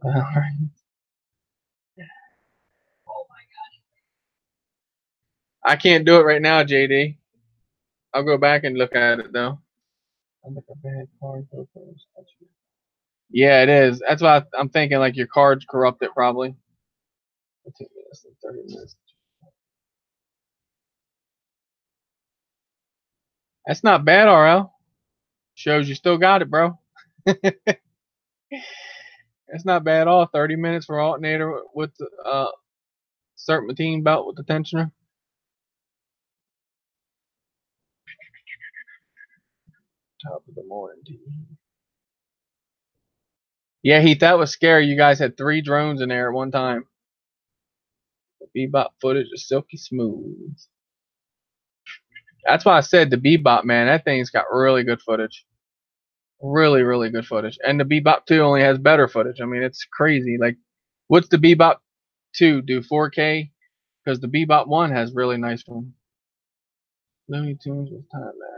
Alright. Oh my God. I can't do it right now, JD. I'll go back and look at it though. Yeah, it is. That's why I'm thinking like your card's corrupted probably. It'll take me less than 30 minutes. That's not bad, RL. Shows you still got it, bro. That's not bad at all. 30 minutes for alternator with the serpentine belt with the tensioner. Top of the morning, TV. Yeah, Heath, that was scary. You guys had 3 drones in there at one time. The Bebop footage is silky smooth. That's why I said the Bebop, man. That thing's got really good footage. Really, really good footage. And the Bebop 2 only has better footage. I mean, it's crazy. Like, what's the Bebop 2 do? 4K? Because the Bebop 1 has really nice one. Looney Tunes with time now.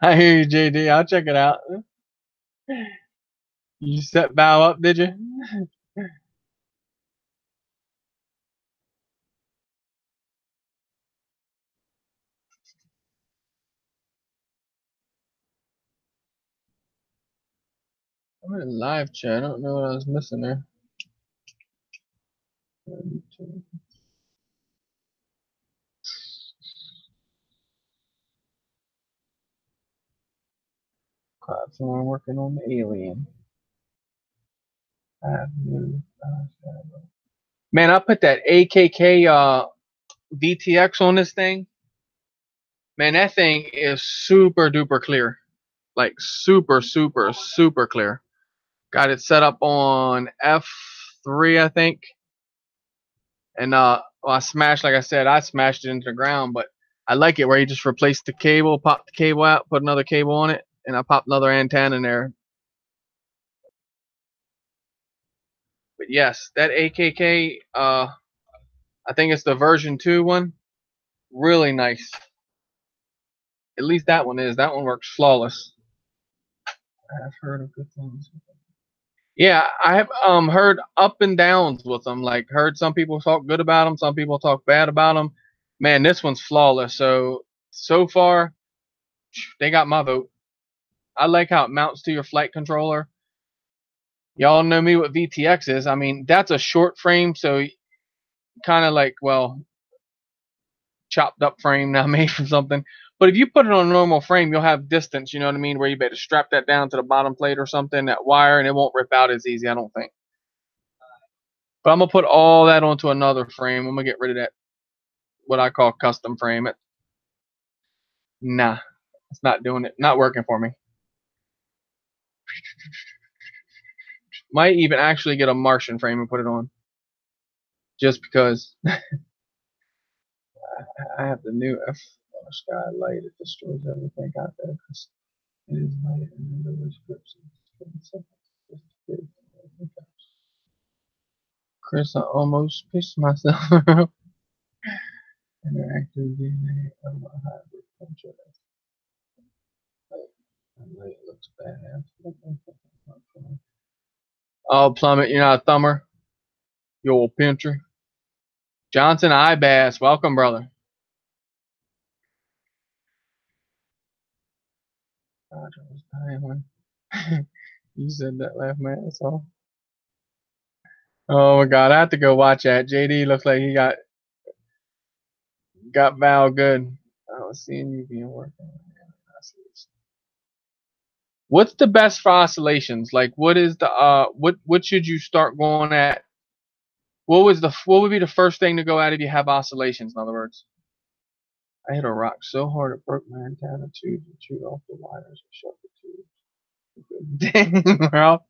I hear you, JD. I'll check it out. You set Bow up, did you? I'm in live chat. I don't know what I was missing there. Someone working on the alien. Man, I put that AKK VTX on this thing. Man, that thing is super duper clear. Like super, super, super clear. Got it set up on F3, I think. And well, I smashed, like I said, I smashed it into the ground, but I like it where you just replace the cable, pop the cable out, put another cable on it, and I popped another antenna in there. But yes, that AKK, I think it's the version 2 one. Really nice. At least that one is. That one works flawless. I've heard of good things. Yeah, I have heard up and downs with them. Like, heard some people talk good about them, some people talk bad about them. Man, this one's flawless. So far, they got my vote. I like how it mounts to your flight controller. Y'all know me what VTX is. I mean, that's a short frame, so kind of like, well, chopped up frame now made from something. But if you put it on a normal frame, you'll have distance, you know what I mean, where you better strap that down to the bottom plate or something, that wire, and it won't rip out as easy, I don't think. But I'm going to put all that onto another frame. I'm going to get rid of that, what I call custom frame. Nah, it's not doing it. Not working for me. Might even actually get a Martian frame and put it on. Just because. I have the new F Sky light. It destroys everything out there. Because it is light and the description. Chris, I almost pissed myself. Interactive DNA of my hybrid puncher. Light looks bad. Oh, Plummet, you're not a thumber. You old pincher. Johnson Ibass, welcome, brother. You said that laugh, man. That's all. Oh my God, I have to go watch that. JD looks like he got Val good. I was seeing you being working. What's the best for oscillations? Like, what is the what should you start going at? What would be the first thing to go at if you have oscillations? In other words, I hit a rock so hard it broke my antenna tube and chewed off the wires and shut the tube. Dang, bro.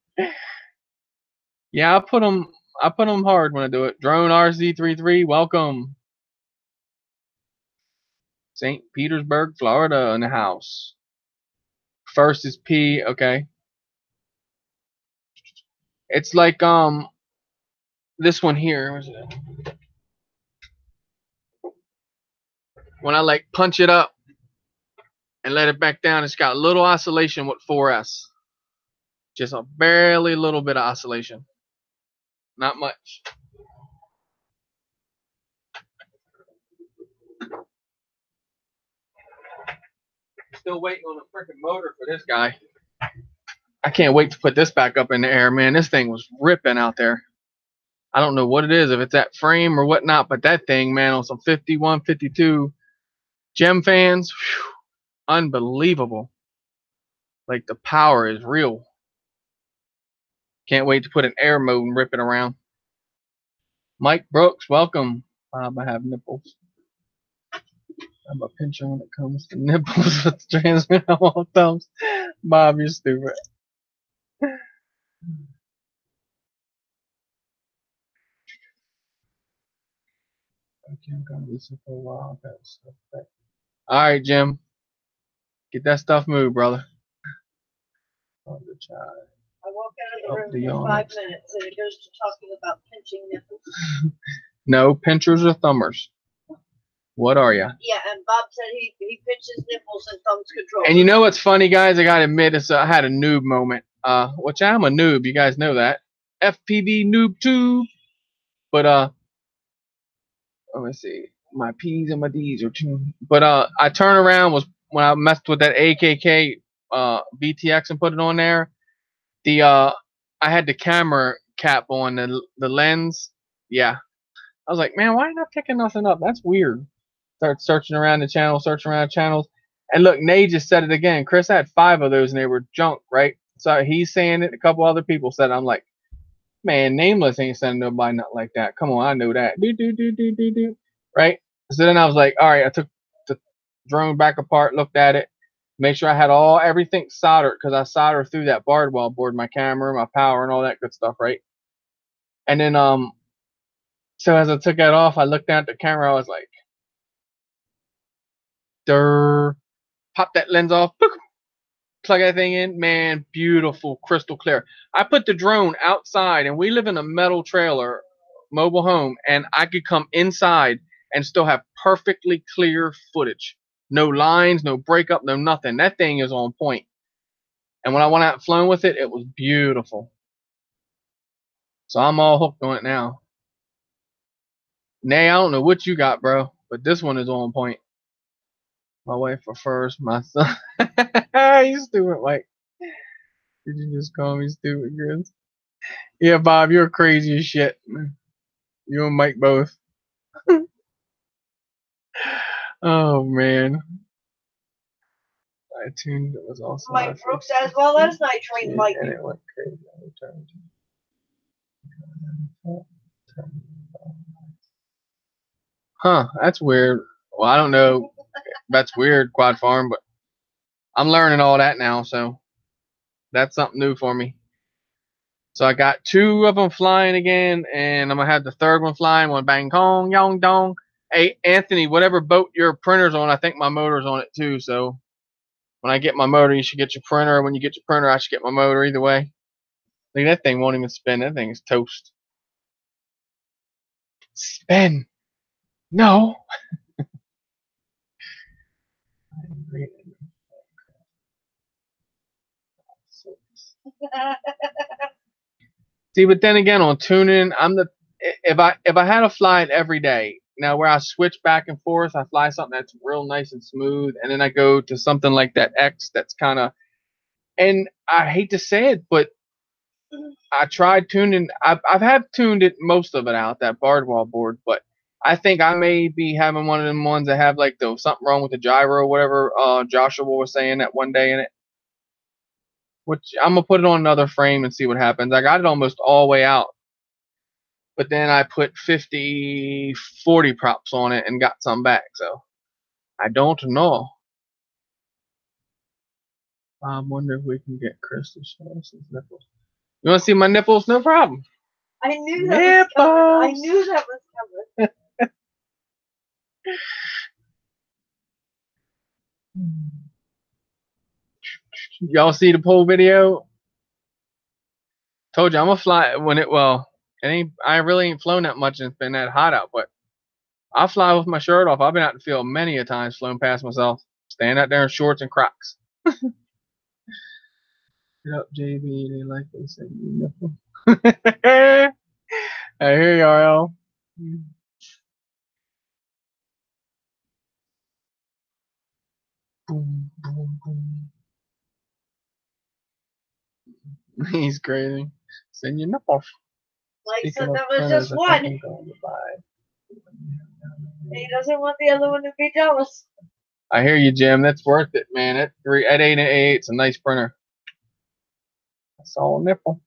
Yeah, I put them hard when I do it. Drone RZ33, welcome. St. Petersburg, Florida in the house. First is P, okay. It's like this one here. Where's it at? When I like punch it up and let it back down, it's got a little oscillation with 4S. Just a barely little bit of oscillation. Not much. Still waiting on a freaking motor for this guy. I can't wait to put this back up in the air, man. This thing was ripping out there. I don't know what it is, if it's that frame or whatnot, but that thing, man, on some 51, 52 gem fans, whew, unbelievable. Like, the power is real. Can't wait to put an air mode and rip it around. Mike Brooks, welcome. Bob, I have nipples. I'm a pincher when it comes to nipples with the transmit on all thumbs. Bob, you're stupid. Okay, I'm gonna listen for a while. All right, Jim. Get that stuff moved, brother. I walk out of the room for 5 minutes and it goes to talking about pinching nipples. No, pinchers or thumbers. What are you? Yeah, and Bob said he pinches nipples and thumbs control. And you know what's funny, guys? I gotta admit, I had a noob moment. Which I'm a noob. You guys know that. FPV noob tube. But let me see. My P's and my D's are two. But I turn around was when I messed with that AKK VTX and put it on there. I had the camera cap on the lens. Yeah. I was like, man, why am I picking nothing up? That's weird. Start searching around the channel, searching around channels. And look, Nay just said it again. Chris had 5 of those and they were junk, right? So he's saying it. A couple other people said it. I'm like, man, Nameless ain't sending nobody nothing like that. Come on, I know that. Right? So then I was like, all right, I took the drone back apart, looked at it, made sure I had everything soldered, because I soldered through that Bardwell board, my camera, my power, and all that good stuff, right? And then so as I took that off, I looked down at the camera, I was like, pop that lens off, plug that thing in, man, beautiful, crystal clear. I put the drone outside, and we live in a metal trailer, mobile home, and I could come inside and still have perfectly clear footage. No lines, no breakup, no nothing. That thing is on point. And when I went out and flown with it, it was beautiful. So I'm all hooked on it now. Nay, I don't know what you got, bro, but this one is on point. My wife prefers my son. You stupid, Mike. Did you just call me stupid, Grizz? Yeah, Bob, you're crazy as shit. You and Mike both. Oh, man. I tuned it was also Mike Brooks as well as Night Train Mike. And it went crazy. Huh, that's weird. Well, I don't know. That's weird, Quad Farm, but I'm learning all that now, so that's something new for me. So I got 2 of them flying again, and I'm gonna have the 3rd one flying. One bang kong yong dong. Hey Anthony, whatever boat your printer's on, I think my motor's on it too. So when I get my motor, you should get your printer. When you get your printer, I should get my motor. Either way, look, that thing won't even spin. That thing is toast. Spin? No. See, but then again, on tuning, if I had to fly it every day, now where I switch back and forth, I fly something that's real nice and smooth, and then I go to something like that X that's kind of, and I hate to say it, but I tried tuning. I've had tuned it, most of it out, that Bardwell board, but I think I may be having one of them ones that have like something wrong with the gyro or whatever. Joshua was saying that one day in it. Which I'm gonna put it on another frame and see what happens. I got it almost all the way out, but then I put 40 props on it and got some back. So I don't know. I wonder if we can get Chris to show us his nipples. You want to see my nipples? No problem. I knew that was coming. I knew that was coming. Y'all see the poll video? Told you I'm gonna fly when it. Well, I really ain't flown that much and it's been that hot out, but I'll fly with my shirt off. I've been out in the field many a times, flown past myself, staying out there in shorts and Crocs. Get up, JB. They like they say you nipple. I hear you, RL. Boom, boom, boom. He's crazy. Send your nipples. Like said, that was just one. He doesn't want the other one to be jealous. I hear you, Jim. That's worth it, man. At 888, it's a nice printer. That's all nipple.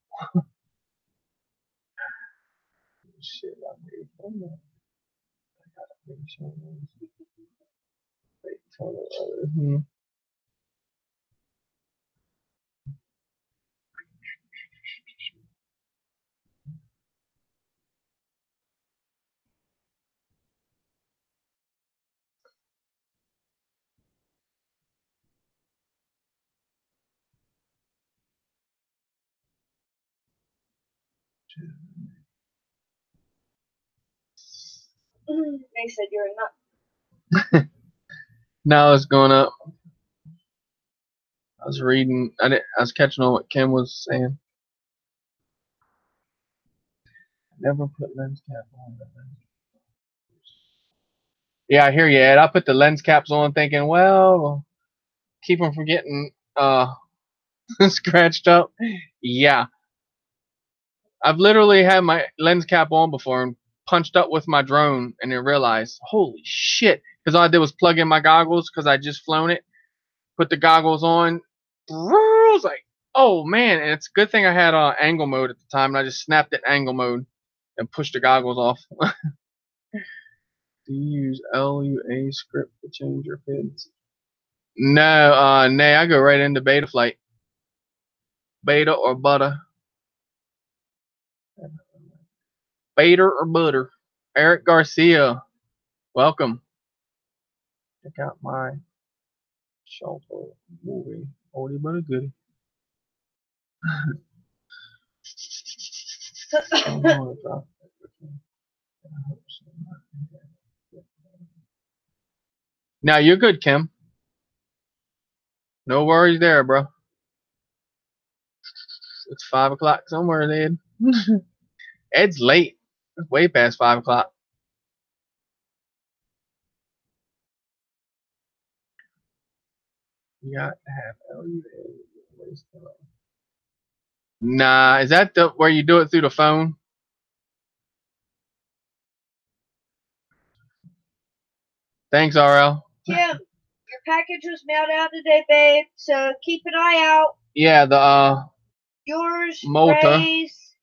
Shit, I made fun of. I gotta make sure. They said you're a nut. Now it's going up. I was reading. I was catching on what Kim was saying. Never put lens cap on. Yeah, I hear you, Ed. I put the lens caps on, thinking, well, keep them from getting scratched up. Yeah, I've literally had my lens cap on before and punched up with my drone, and then realized, holy shit! Because all I did was plug in my goggles because I just flown it. Put the goggles on. I was like, oh man! And it's a good thing I had angle mode at the time, and I just snapped it angle mode and pushed the goggles off. Do you use LUA script to change your PIDs? No, nay, I go right into Betaflight. Beta or butter. Beta or butter. Eric Garcia, welcome. Check out my shelter movie. Oldie but a goodie. Now you're good, Kim. No worries there, bro. It's 5 o'clock somewhere, Ed. Ed's late. It's way past 5 o'clock. You got to have LED. Nah, is that the where you do it through the phone? Thanks, RL. Kim, your package was mailed out today, babe. So keep an eye out. Yeah, the yours, Malta. Ray's.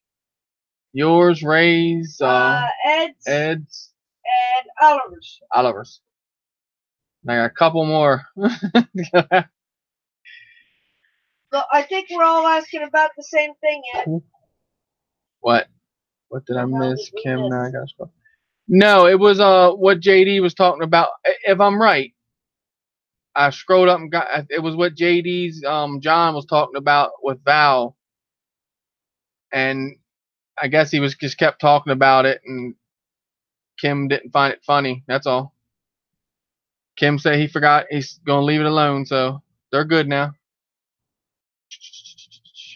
Yours, Ray's. Ed's. And Oliver's. Oliver's. I got a couple more. So I think we're all asking about the same thing, Ed. What? What did I miss, Kim? Now I got stuff. No, it was what JD was talking about. If I'm right, I scrolled up and got it was what JD's John was talking about with Val, and I guess he was just kept talking about it, and Kim didn't find it funny. That's all. Kim said he forgot. He's gonna leave it alone, so they're good now.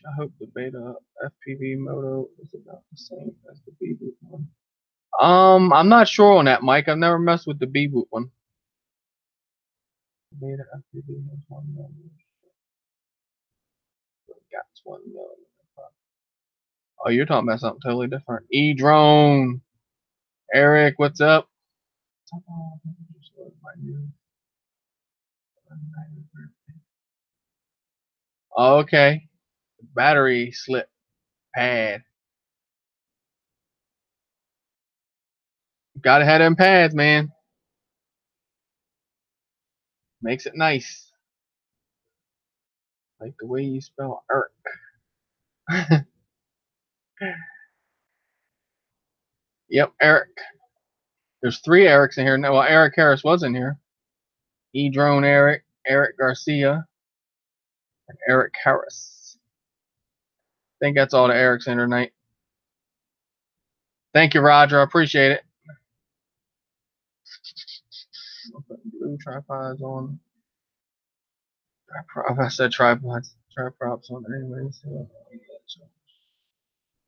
I hope the beta FPV Moto is about the same as the B-Boot one. I'm not sure on that, Mike. I've never messed with the B-Boot one. Beta FPV has 1 million. Got 1 million. Oh, you're talking about something totally different. E-Drone. Eric, what's up? Okay. Battery slip pad. Gotta have them pads, man. Makes it nice. Like the way you spell Eric. Yep, Eric. There's 3 Erics in here. No, well, Eric Harris was in here. E-Drone Eric, Eric Garcia, and Eric Harris. I think that's all the Erics in tonight. Thank you, Roger. I appreciate it. I'll put blue tripods on. I said tripods. Triprops on anyway. So.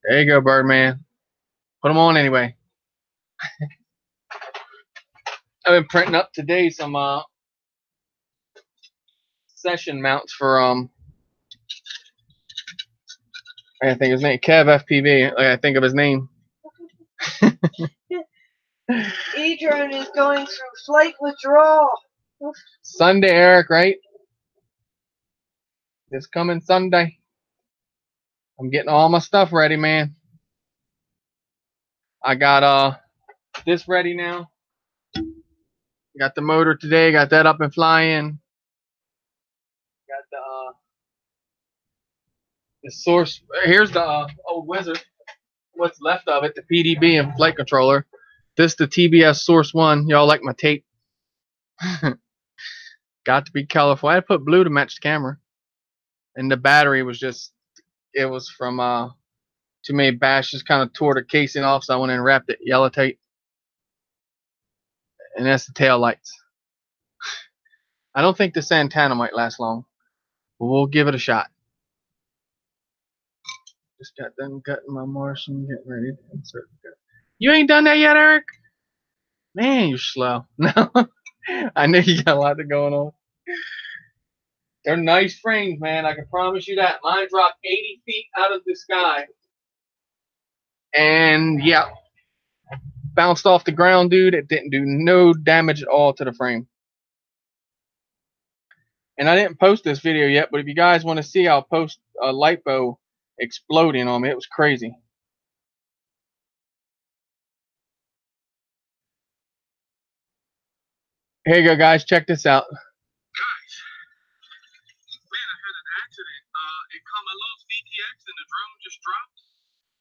There you go, Birdman. Put them on anyway. I've been printing up today some session mounts for I think his name Kev FPV. I think of his name. E-Drone is going through flight withdrawal. Sunday, Eric, right? This coming Sunday. I'm getting all my stuff ready, man. I got this ready now. Got the motor today, got that up and flying. Got the source. Here's the old Wizard. What's left of it, the PDB and flight controller. This the TBS Source 1. Y'all like my tape. Got to be colorful. I had to put blue to match the camera. And the battery was just, it was from too many bashes, kind of tore the casing off, so I went in and wrapped it yellow tape. And that's the tail lights. I don't think the Santana might last long, but we'll give it a shot. Just got done cutting my Martian, getting ready to insert the cut. You ain't done that yet, Eric? Man, you're slow. No, I know you got a lot going on. They're nice frames, man. I can promise you that. Mine dropped 80 feet out of the sky. And, yeah, bounced off the ground, dude. It didn't do no damage at all to the frame. And I didn't post this video yet, but if you guys want to see, I'll post a LiPo exploding on me. It was crazy. Here you go, guys. Check this out. Guys, man, I had an accident. My little VTX and the drone just dropped.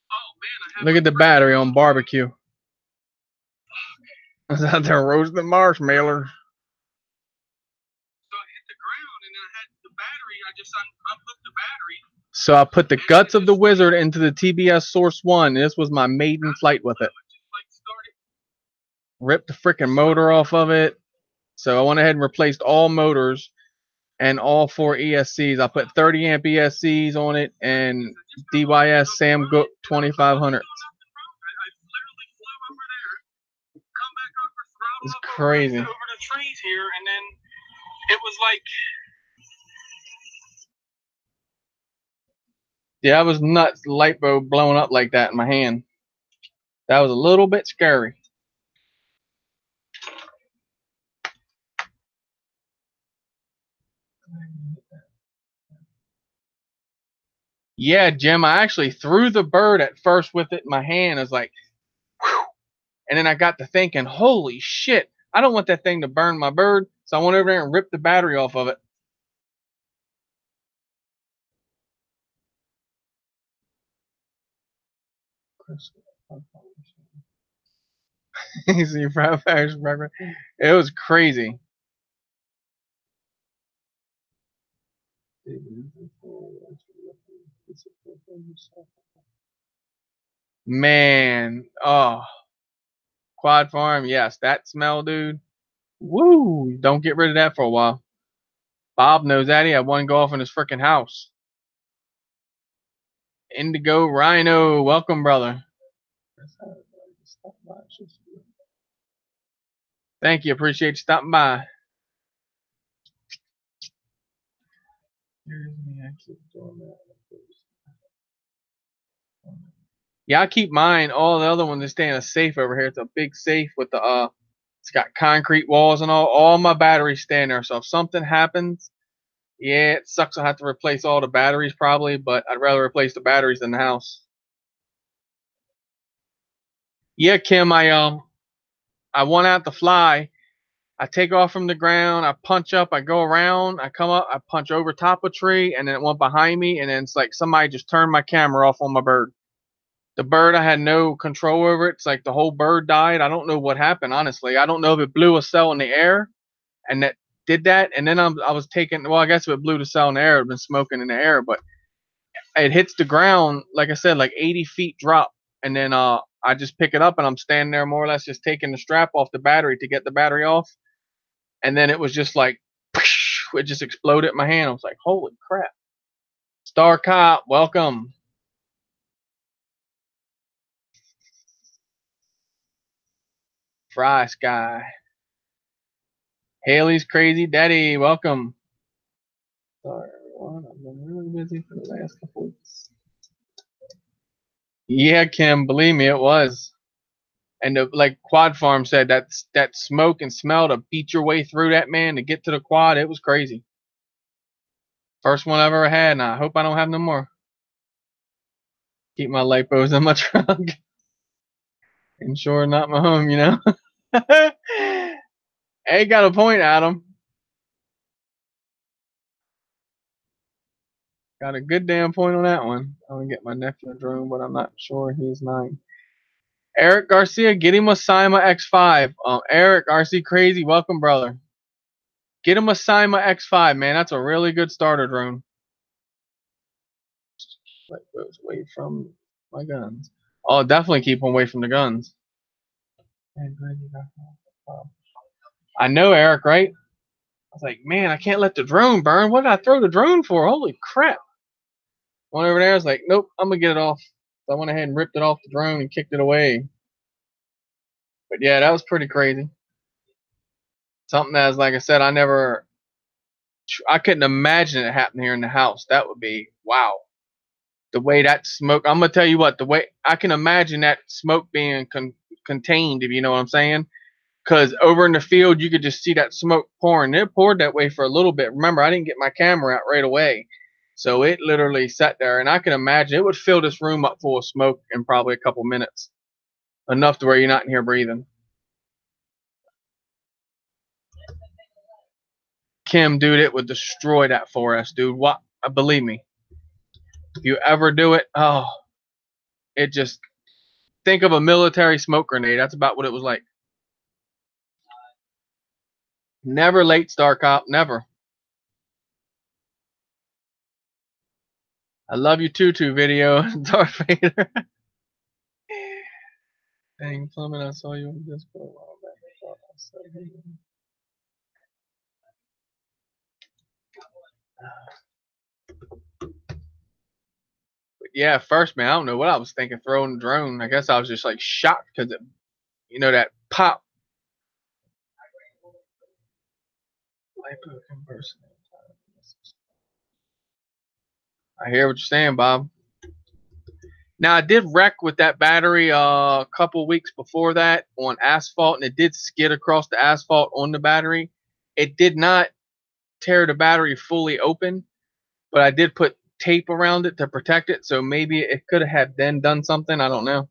Oh man, I have. Look at the battery on barbecue. I was out there roasting marshmallows. So I hit the ground and I had the battery. I So I put the guts of the Wizard into the TBS Source 1. This was my maiden flight with it. Ripped the freaking motor off of it. So I went ahead and replaced all motors and all 4 ESCs. I put 30 amp ESCs on it and DYS Sam Gook 2500. It's crazy. Over the trees here, and then it was like, yeah, I was nuts. The light bulb blowing up like that in my hand. That was a little bit scary. Yeah, Jim, I actually threw the bird at first with it in my hand. I was like, whew. And then I got to thinking, holy shit, I don't want that thing to burn my bird. So I went over there and ripped the battery off of it. It was crazy. Man, oh, Quad Farm, yes, that smell, dude. Woo! Don't get rid of that for a while. Bob knows that. He had one go off in his freaking house. Indigo Rhino, welcome, brother. Thank you. Appreciate you stopping by. Yeah, I keep mine. All the other ones are staying a safe over here. It's a big safe with the it's got concrete walls and all. All my batteries stay in there. So if something happens, yeah, it sucks. I have to replace all the batteries probably, but I'd rather replace the batteries than the house. Yeah, Kim, I want out to fly. I take off from the ground, I punch up, I go around, I come up, I punch over top a tree, and then it went behind me, and then it's like somebody just turned my camera off on my bird. The bird, I had no control over it. It's like the whole bird died. I don't know what happened, honestly. I don't know if it blew a cell in the air, and that did that, and then I was taking, well, I guess if it blew the cell in the air, it would have been smoking in the air, but it hits the ground, like I said, like 80 feet drop, and then I just pick it up, and I'm standing there more or less just taking the strap off the battery to get the battery off. And then it was just like, it just exploded in my hand. I was like, holy crap. Star Cop, welcome. Fry Sky. Haley's Crazy Daddy, welcome. Sorry, everyone. I've been really busy for the last couple weeks. Yeah, Kim, believe me, it was. And like Quad Farm said, that smoke and smell to beat your way through that, man, to get to the quad, it was crazy. First one I've ever had, and I hope I don't have no more. Keep my lipos in my trunk. And sure, not my home, you know. Hey, got a point, Adam. Got a good damn point on that one. I'm gonna get my nephew a drone, but I'm not sure he's 9. Eric Garcia, get him a Syma X5. Eric RC Crazy, welcome, brother. Get him a Syma X5, man. That's a really good starter drone. Like goes away from my guns. Oh, definitely keep him away from the guns. I know, Eric, right? I was like, man, I can't let the drone burn. What did I throw the drone for? Holy crap. Went over there, I was like, nope, I'm going to get it off. So I went ahead and ripped it off the drone and kicked it away. But yeah, that was pretty crazy. Something that was, like I said, I couldn't imagine it happening here in the house. That would be, wow. The way that smoke, I'm going to tell you what, the way I can imagine that smoke being contained, if you know what I'm saying. Because over in the field, you could just see that smoke pouring. It poured that way for a little bit. Remember, I didn't get my camera out right away. So it literally sat there. And I can imagine it would fill this room up full of smoke in probably a couple minutes. Enough to where you're not in here breathing. Kim, dude, it would destroy that forest, dude. What? Believe me. If you ever do it, oh, it just, think of a military smoke grenade. That's about what it was like. Never late, Star Cop. Never. I love you tutu video, Darth Vader. Dang, Clement, I saw you on Discord a while back. I thought I said, hey. But yeah, first, man, I don't know what I was thinking throwing the drone. I guess I was just like shocked because, you know, that pop. I hear what you're saying, Bob. Now, I did wreck with that battery a couple weeks before that on asphalt, and it did skid across the asphalt on the battery. It did not tear the battery fully open, but I did put tape around it to protect it, so maybe it could have then done something. I don't know.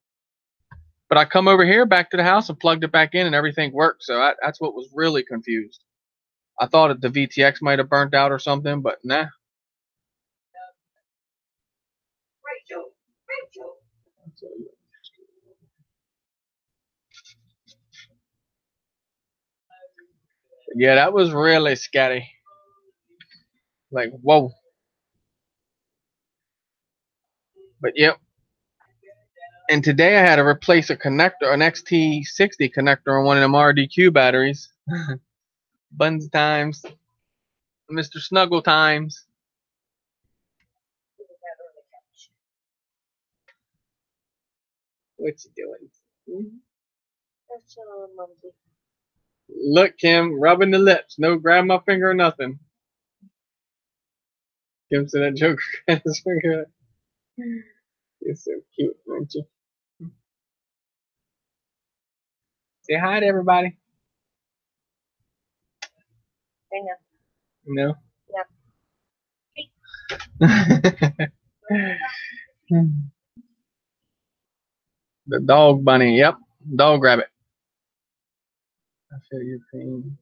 But I come over here back to the house and plugged it back in, and everything worked. So that's what was really confused. I thought the VTX might have burnt out or something, but nah. Rachel. Yeah, that was really scary. Like, whoa. But yep. And today I had to replace a connector, an XT60 connector on one of them RDQ batteries. Buns times. Mr. Snuggle times. What you doing? Look, Kim, rubbing the lips. No grab my finger or nothing. Kim said that Joker got his finger. You're so cute, aren't you? Say hi to everybody. I know. No? The dog bunny. Yep. Dog rabbit. I feel your pain.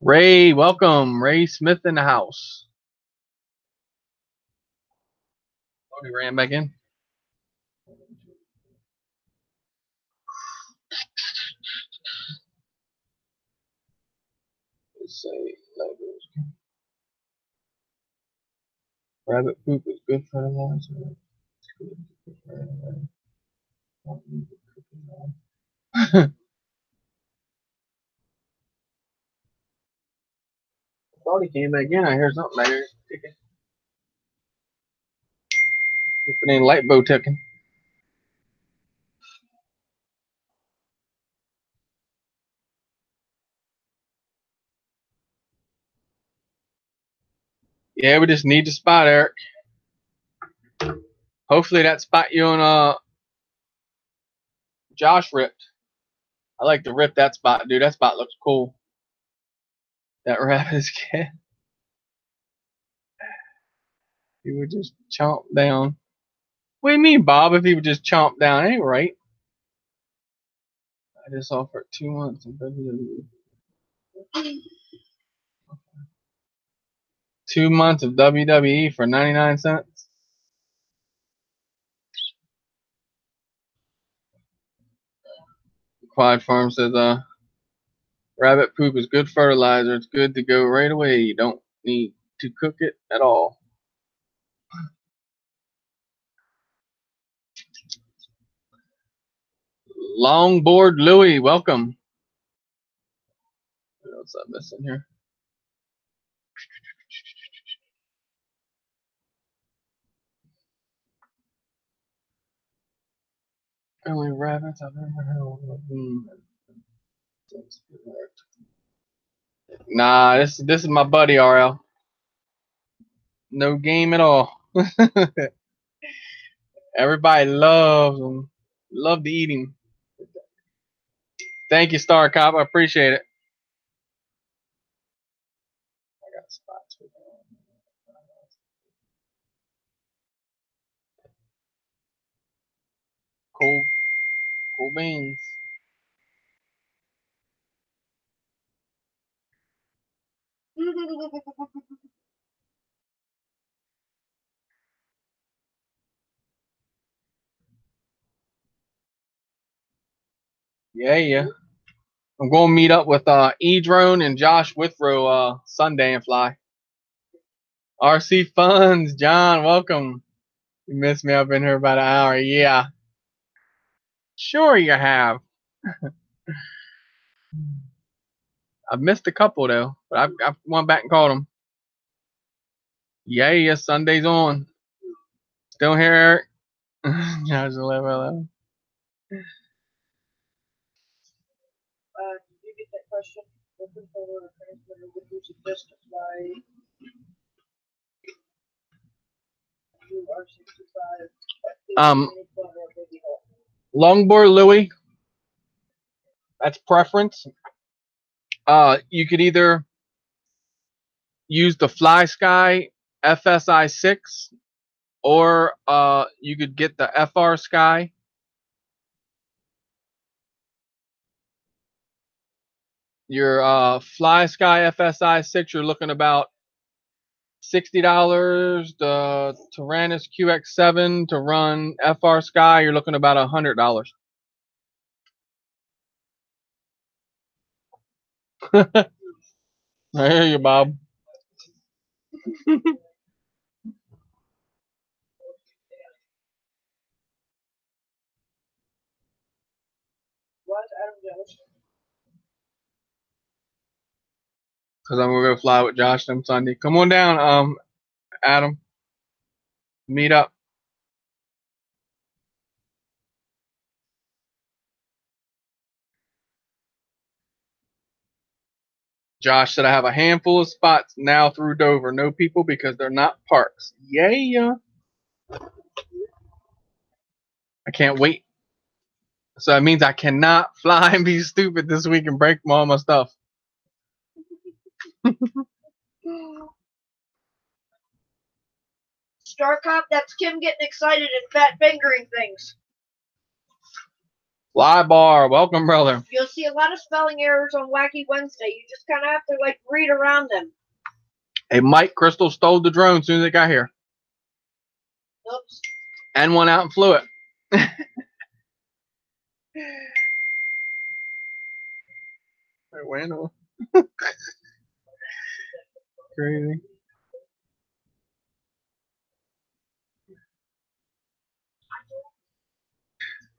Ray, welcome. Ray Smith in the house. Oh, he ran back in. Let's say rabbit poop is good fertilizer. Thought he came back in. I hear something back here ticking. If it ain't light bow ticking. Yeah, we just need the spot, Eric. Hopefully that spot you and Josh ripped. I like to rip that spot, dude. That spot looks cool. That rabbit is cat. He would just chomp down. What do you mean, Bob? If he would just chomp down, ain't right. I just offered 2 months of WWE. 2 months of WWE for 99 cents. Quiet Farm says, rabbit poop is good fertilizer. It's good to go right away. You don't need to cook it at all. Longboard Louie, welcome. What else am I missing here? Only rabbits I've ever held. Nah, this is my buddy RL. No game at all. Everybody loves him. Love to eat him. Thank you, Star Cop. I appreciate it. I got spots with cool beans. Yeah. I'm going to meet up with E-Drone and Josh Withrow Sunday and fly. RC Funds, John, welcome. You missed me. I've been here about an hour. Yeah. Sure you have. I've missed a couple though, but I've went back and called them. Yeah, Sunday's on. Still here, Eric? Josh 11. Did you get that question? What controller or transmitter would you suggest to fly R65? Longboard Louis. That's preference. You could either use the FlySky FSI 6, or you could get the FrSky. Your FlySky FSI 6, you're looking about $60. The Taranis QX7 to run FrSky, you're looking about $100. I hear you, Bob. Because I'm going to go fly with Josh on Sunday. Come on down, Adam. Meet up. Josh said I have a handful of spots now through Dover. No people because they're not parks. Yeah. I can't wait. So it means I cannot fly and be stupid this week and break all my stuff. StarCop, that's Kim getting excited and fat fingering things. Fly bar, welcome, brother. You'll see a lot of spelling errors on Wacky Wednesday. You just kind of have to read around them. Hey, Mike, Crystal stole the drone as soon as it got here. Oops. And went out and flew it. Bueno. Crazy.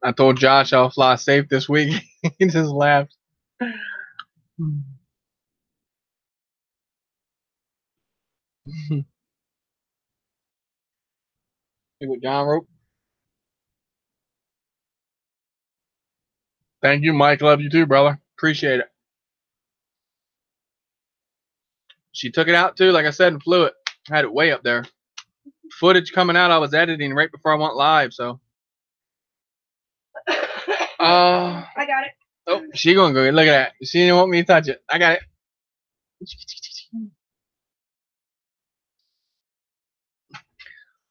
I told Josh I'll fly safe this week. He just laughed. Hey, with John Rope. Thank you, Mike. Love you too, brother. Appreciate it. She took it out too, like I said, and flew it. Had it way up there. Footage coming out, I was editing right before I went live, so. I got it. Oh, she gonna go. Look at that. She didn't want me to touch it. I got it.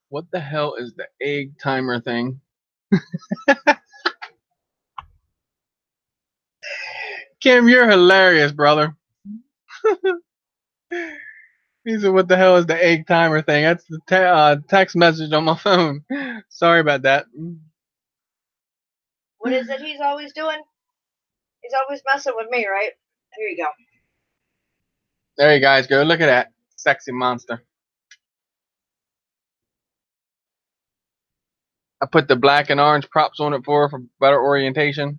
What the hell is the egg timer thing? Kim, you're hilarious, brother. He said, what the hell is the egg timer thing? That's the text message on my phone. Sorry about that. What is it he's always doing? He's always messing with me, right? Here you go. There you guys go. Look at that. Sexy monster. I put the black and orange props on it for better orientation.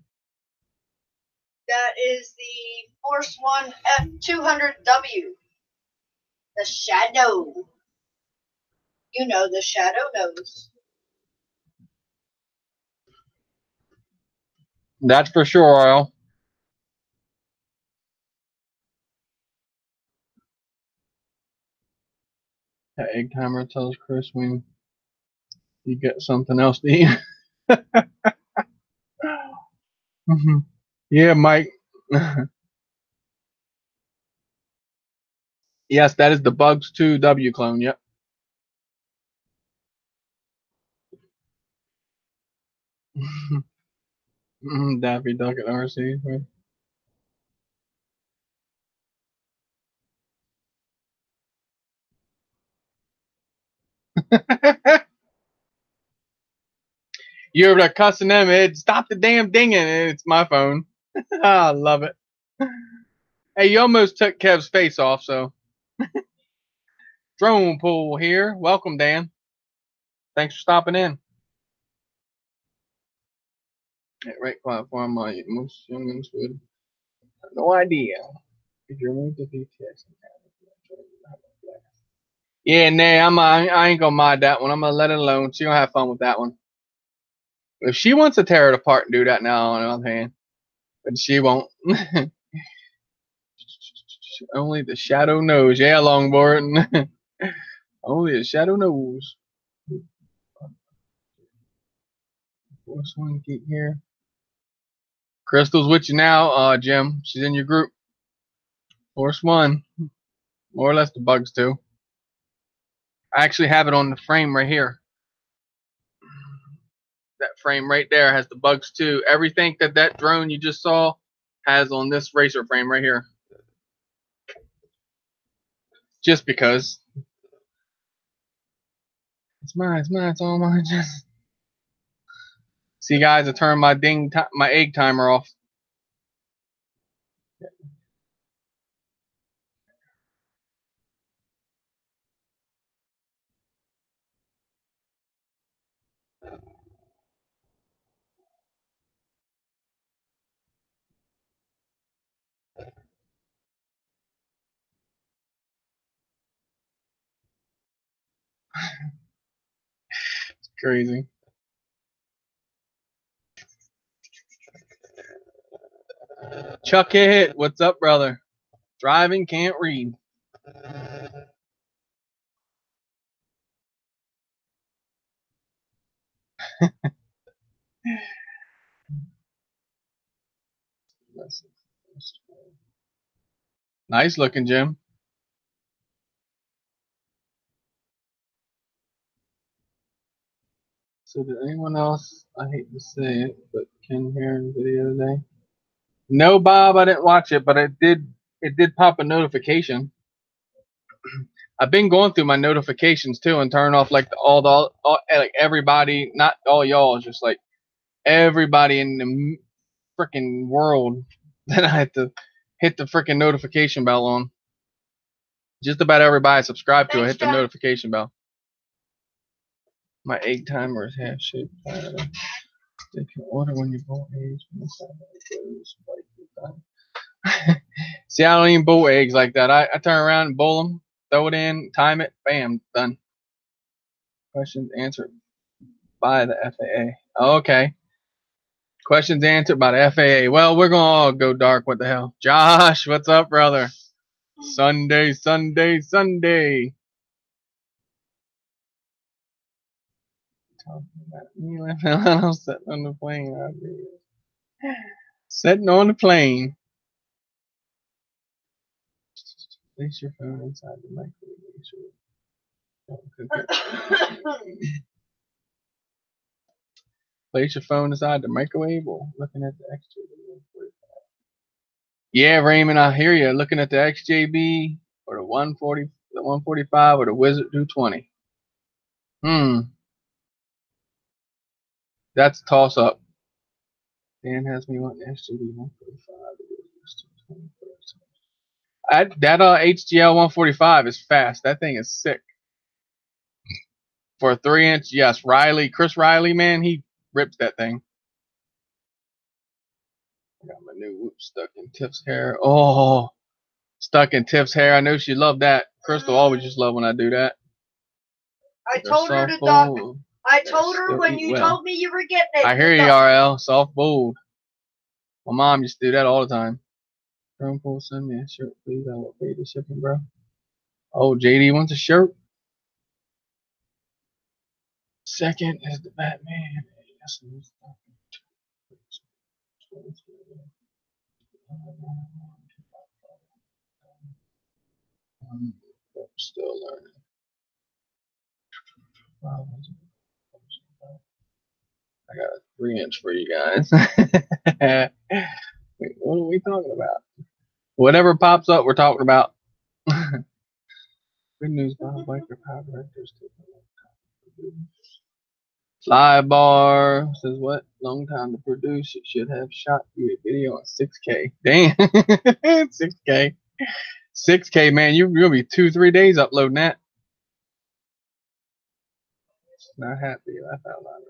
That is the Force One F200W. The Shadow. You know the Shadow knows. That's for sure, Oil. That egg timer tells Chris when you get something else to eat. Yeah, Mike. Yes, that is the Bugs 2 W clone. Yep. Daffy Duck at RC. Right? You're cussing them. Stop the damn dinging. It's my phone. I love it. Hey, you almost took Kev's face off, so. Drone pool here. Welcome, Dan. Thanks for stopping in. At right platform, most humans would have no idea. If you remove the VTX. Yeah, nah, I ain't gonna mod that one. I'm gonna let it alone. She gonna have fun with that one. If she wants to tear it apart and do that now, on the other hand, but she won't. Only the shadow knows. Yeah, Longboard. Only the shadow knows. Force one, get here. Crystal's with you now, Jim. She's in your group. Force one. More or less the bugs too. I actually have it on the frame right here. That frame right there has the bugs too. Everything that drone you just saw has on this racer frame right here. Just because. It's mine, it's all mine. See guys, I turned my my egg timer off. It's crazy. Chuck it. What's up, brother? Driving, can't read. Nice looking, Jim. So did anyone else, I hate to say it, but Ken Heron video today? No, Bob, I didn't watch it, but it did pop a notification. I've been going through my notifications too and turn off like all like everybody, not all y'all, just like everybody in the freaking world that I had to hit the freaking notification bell on. Just about everybody I subscribe to, I hit the notification bell. My egg timer is half shaped. They can order when you bolt eggs. See, I don't even bolt eggs like that. I turn around and bowl them, throw it in, time it, bam, done. Questions answered by the FAA. Oh, okay. Questions answered by the FAA. Well, we're gonna all go dark. What the hell? Josh, what's up, brother? Sunday, Sunday, Sunday. I'm sitting on the plane. Sitting on the plane. Place your phone inside the microwave. Place your phone inside the microwave or looking at the XJB. Yeah, Raymond, I hear you. Looking at the XJB or the 140, the 145 or the Wizard 220. That's a toss up. Dan has me wanting XJB 145. That HGL 145 is fast. That thing is sick. For a 3-inch, yes. Chris Riley, man, he rips that thing. I got my new whoop stuck in Tiff's hair. Oh, stuck in Tiff's hair. I know she loved that. Crystal always just love when I do that. I told her to duck. I told her when you told me you were getting it. I hear you, RL. Soft bold. My mom used to do that all the time. Drone pool, send me a shirt, please. I will pay the shipping, bro. Oh, JD wants a shirt. Second is the Batman. I'm still learning. I got a 3-inch for you guys. Wait, what are we talking about? Whatever pops up, we're talking about. Good news, Bob. Biker power directors. Flybar says what? Long time to produce. It should have shot you a video on 6K. Damn. 6K. 6K, man. You're going to be 2-3 days uploading that. Not happy. Laugh out loud.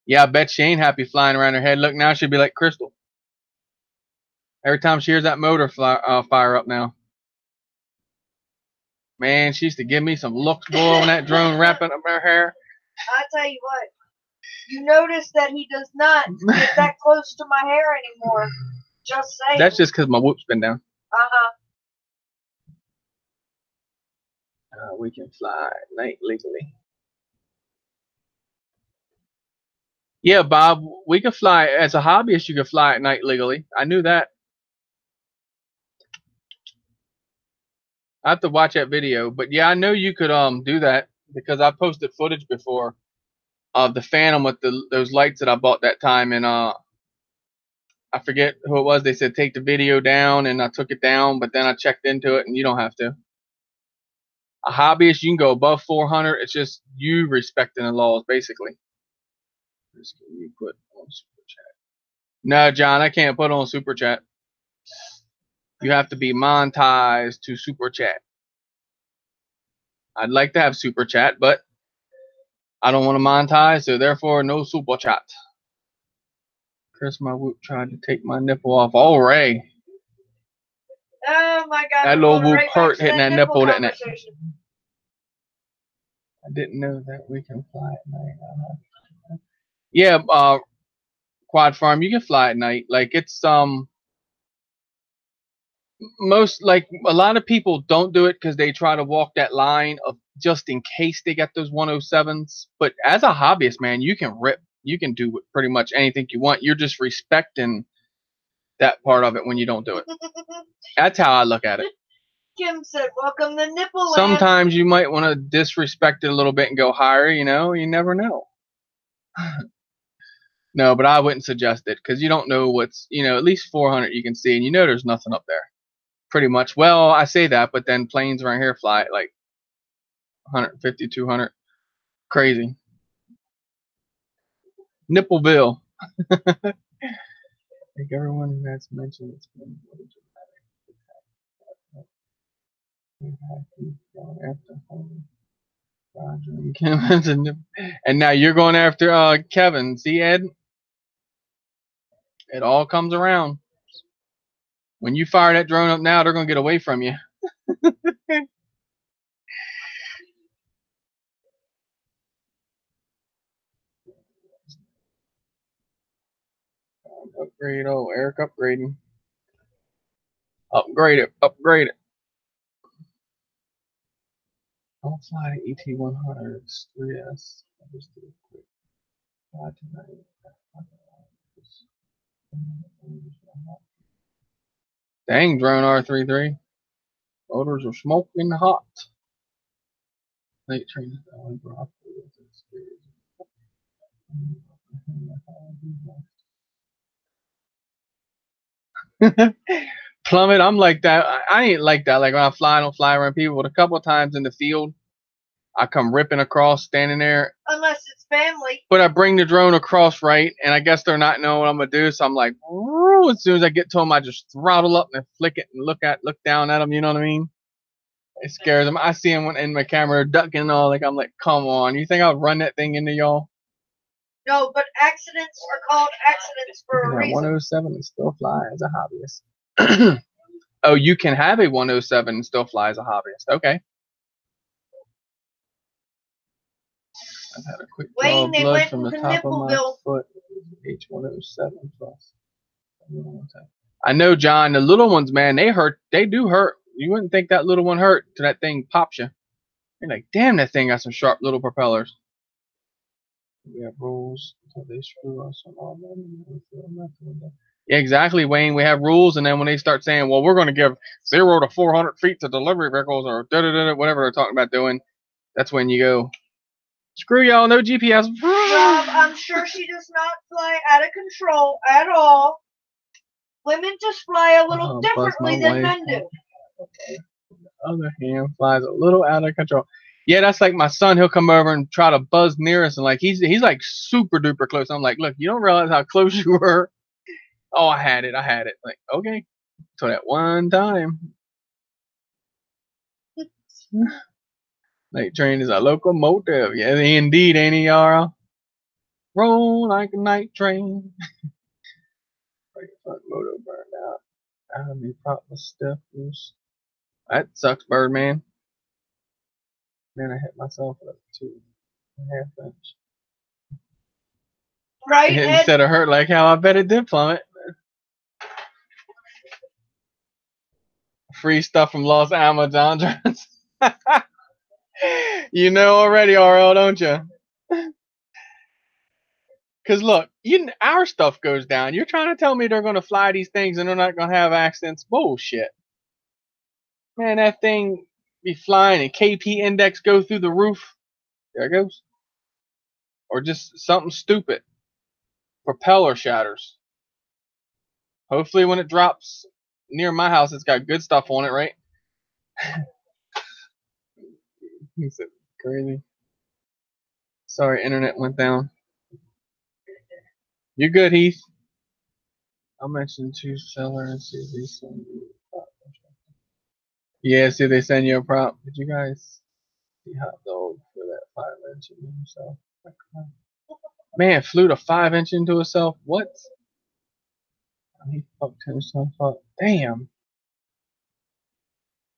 Yeah, I bet she ain't happy flying around her head. Look, now she'll be like Crystal. Every time she hears that motor fire up now. Man, she used to give me some looks, boy, on that drone wrapping up her hair. I tell you what. You notice that he does not get that close to my hair anymore. Just saying. That's just because my whoop's been down. We can fly at night legally. Yeah, Bob, we can fly. As a hobbyist, you can fly at night legally. I knew that. I have to watch that video. But yeah, I know you could do that because I posted footage before of the Phantom with those lights that I bought that time, and I forget who it was. They said take the video down, and I took it down, but then I checked into it, and you don't have to. A hobbyist, you can go above 400. It's just you respecting the laws, basically. You put on Super Chat. No, John, I can't put on Super Chat. You have to be monetized to Super Chat. I'd like to have Super Chat, but I don't want to monetize, so therefore no Super Chat. Chris, my whoop tried to take my nipple off. Oh, Ray. Oh my God. That little whoop hurt hitting that nipple, didn't it? I didn't know that we can fly at night. Yeah, Quad Farm, you can fly at night. Like it's most, like a lot of people don't do it because they try to walk that line of just in case they get those 107s. But as a hobbyist, man, you can rip. You can do pretty much anything you want. You're just respecting that part of it when you don't do it. That's how I look at it. Kim said, welcome to Nipple Land. Sometimes you might want to disrespect it a little bit and go higher, you know? You never know. No, but I wouldn't suggest it because you don't know what's, you know, at least 400 you can see, and you know there's nothing up there. Pretty much. Well, I say that, but then planes around here fly at like 150, 200. Crazy. Nippleville. I think everyone who has mentioned it's been really dramatic. And now you're going after Kevin. See, Ed? It all comes around. When you fire that drone up now, they're going to get away from you. Upgrade. Oh, Eric upgrading. Upgrade it. Upgrade it. I'll fly ET100s 3S. I'll just do it quick. Fly tonight. Dang, drone R33. Motors are smoking hot. Late train. Plummet, I'm like that. I ain't like that. Like when I fly, I don't fly around people. But a couple of times in the field, I come ripping across, standing there. Unless it's family. But I bring the drone across right, and I guess they're not knowing what I'm gonna do. So I'm like, woo, as soon as I get to them, I just throttle up and flick it and look down at them. You know what I mean? It scares them. I see them in my camera ducking and all. Like I'm like, come on, you think I'll run that thing into y'all? No, but accidents are called accidents for a reason. 107 and still fly as a hobbyist. Oh, you can have a 107 and still fly as a hobbyist. Okay. I've had a quick draw of blood from the top of my foot. H107 plus. I know, John. The little ones, man, they hurt. They do hurt. You wouldn't think that little one hurt till that thing pops you. You're like, damn, that thing got some sharp little propellers. We have rules until they screw us on all that. Yeah, exactly, Wayne. We have rules, and then when they start saying, well, we're going to give 0 to 400 feet to delivery vehicles or da-da-da-da, whatever they're talking about doing, that's when you go, screw y'all, no GPS. Rob, I'm sure she does not fly out of control at all. Women just fly a little differently than men do. The other hand flies a little out of control. Yeah, that's like my son. He'll come over and try to buzz near us, and like he's like super duper close. I'm like, look, you don't realize how close you were. Oh, I had it. Like, okay, so that one time. Night train is a locomotive. Yeah, indeed, ain't he, Yara? Roll like a night train. Front motor burned out. Out of me proper stuff. That sucks, Birdman. Then I hit myself up 2.5 inch. Right. Instead of hurt like how I bet it did plummet. Free stuff from Los Amazons. You know already, RL, don't you? Because look, our stuff goes down. You're trying to tell me they're going to fly these things and they're not going to have accidents? Bullshit. Man, that thing be flying and KP index go through the roof. There it goes. Or just something stupid. Propeller shatters. Hopefully when it drops near my house, it's got good stuff on it, right? He said, crazy. Sorry, internet went down. You're good, Heath. I'll mention to seller and see if they send you a prop. Yeah, see if they send you a prop. Did you guys see hot dog for that 5-inch into himself? Man, flew the 5-inch into himself. What? He fucked himself up. Damn.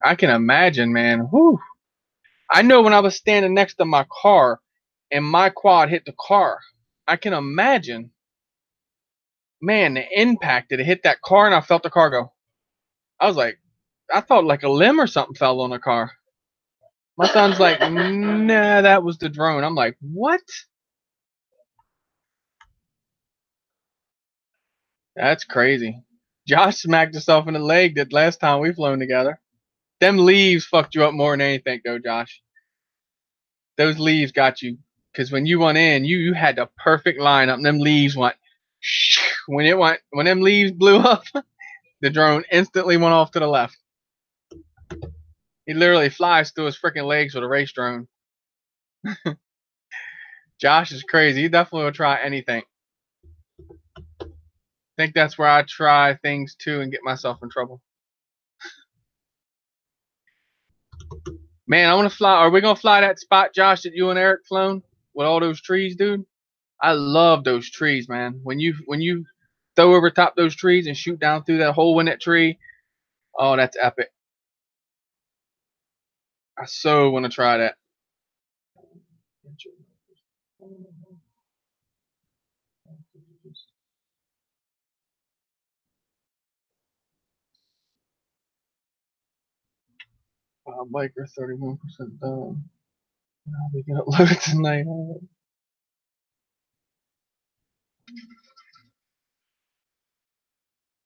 I can imagine, man. Whew. I know when I was standing next to my car and my quad hit the car, I can imagine, man, the impact that it hit that car and I felt the car go. I was like, I thought like a limb or something fell on the car. My son's like, nah, that was the drone. I'm like, what? That's crazy. Josh smacked himself in the leg that last time we flown together. Them leaves fucked you up more than anything, though, Josh. Those leaves got you. Because when you went in, you had the perfect lineup. And them leaves went. When them leaves blew up, the drone instantly went off to the left. He literally flies through his freaking legs with a race drone. Josh is crazy. He definitely will try anything. I think that's where I try things too and get myself in trouble. Man, I want to fly. Are we going to fly that spot, Josh, that you and Eric flown with all those trees, dude? I love those trees, man. When you throw over top those trees and shoot down through that hole in that tree, oh, that's epic. I so want to try that. Biker 31% done. Now we can upload it tonight.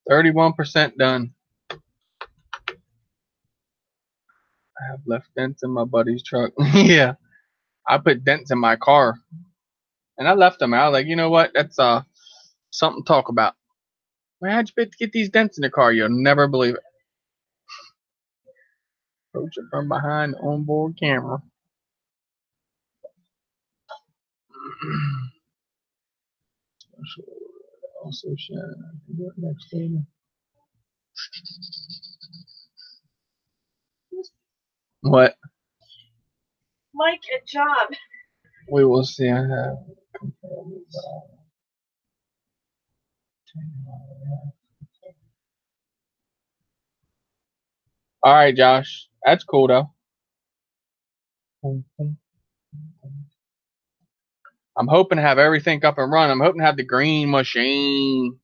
31% done. I have left dents in my buddy's truck. Yeah, I put dents in my car, and I left them. I was like, you know what? That's something to talk about. Man, how'd you get these dents in the car? You'll never believe it. Approach it from behind the onboard camera. Also, Shannon, what next thing? What? Mike and John. We will see. I have. All right, Josh. That's cool though. I'm hoping to have everything up and running. I'm hoping to have the green machine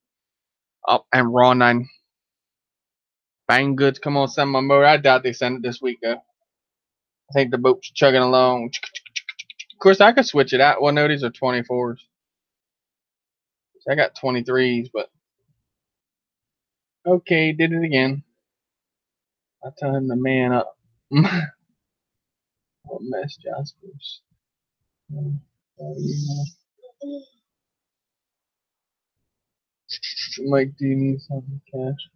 up and running. Bang Goods, come on, send my motor. I doubt they send it this week though. I think the boat's chugging along. Of course, I could switch it out. Well, no, these are 24s. I got 23s, but okay, did it again. I tell him to man up. What mess, Jaspers? Mike, do you need some cash?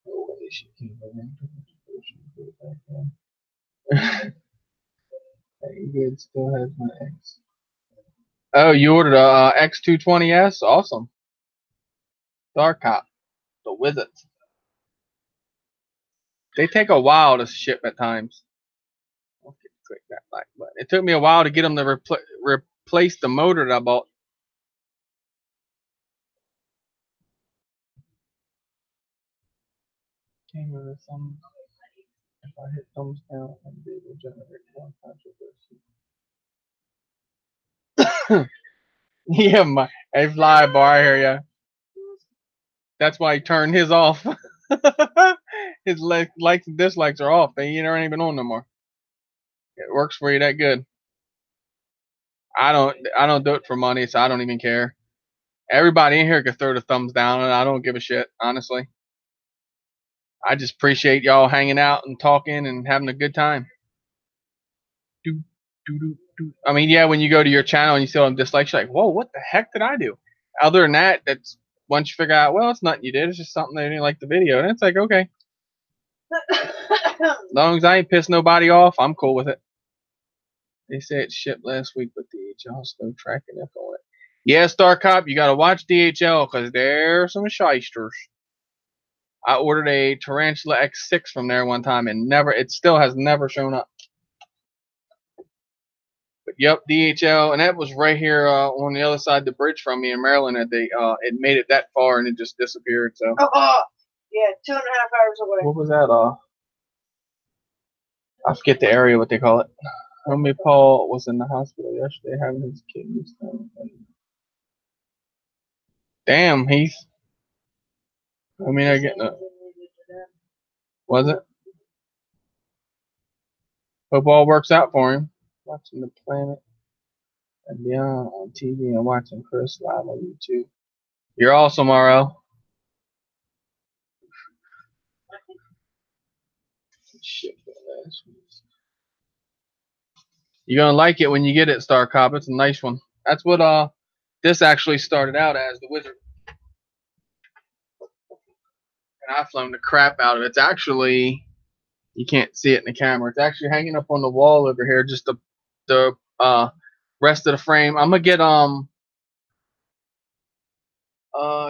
No way she came around. Good, still has my X. Oh, you ordered a X220S? Awesome. Dark Cop, the Wizard. They take a while to ship at times. Click that like button. It took me a while to get them to replace the motor that I bought. Camera, if I hit thumbs down, I'm able to generate more controversy. Yeah, hey Fly Bar, I hear ya. That's why he turned his off. His likes and dislikes are off. They ain't even on no more. It works for you that good. I don't do it for money, so I don't even care. Everybody in here can throw the thumbs down, and I don't give a shit, honestly. I just appreciate y'all hanging out and talking and having a good time. I mean, yeah, when you go to your channel and you see all them dislikes, you're like, whoa, what the heck did I do? Other than that, that's once you figure out, well, it's nothing you did. It's just something they didn't like the video. And it's like, okay. As long as I ain't pissed nobody off, I'm cool with it. They said it shipped last week, but DHL is still tracking up on it. Yeah, Star Cop, you got to watch DHL because they're some shysters. I ordered a Tarantula X6 from there one time and it still has never shown up. But yep, DHL, and that was right here on the other side of the bridge from me in Maryland. That it made it that far and it just disappeared. So. Yeah, 2.5 hours away. What was that? I forget the area what they call it. Homie Paul was in the hospital yesterday having his kidneys done. Damn, Heath. I mean, I get no. Was it? Hope all works out for him. Watching the planet and beyond on TV and watching Chris live on YouTube. You're awesome, RL. You're gonna like it when you get it, Star Cop. It's a nice one. That's what this actually started out as, the Wizard. And I've flown the crap out of it. It's actually, you can't see it in the camera. It's actually hanging up on the wall over here, just the rest of the frame. I'm gonna get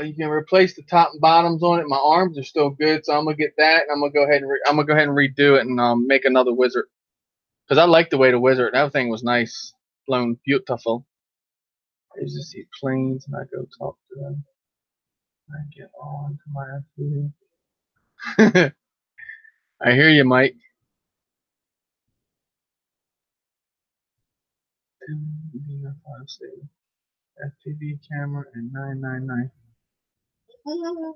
you can replace the top and bottoms on it. My arms are still good, so I'm gonna get that. And I'm gonna go ahead and redo it and make another Wizard. Because I like the way the Wizard. That thing was nice, flown beautiful. I used to see planes and I go talk to them. I get on to my FPV. I hear you, Mike. FPV camera and 999.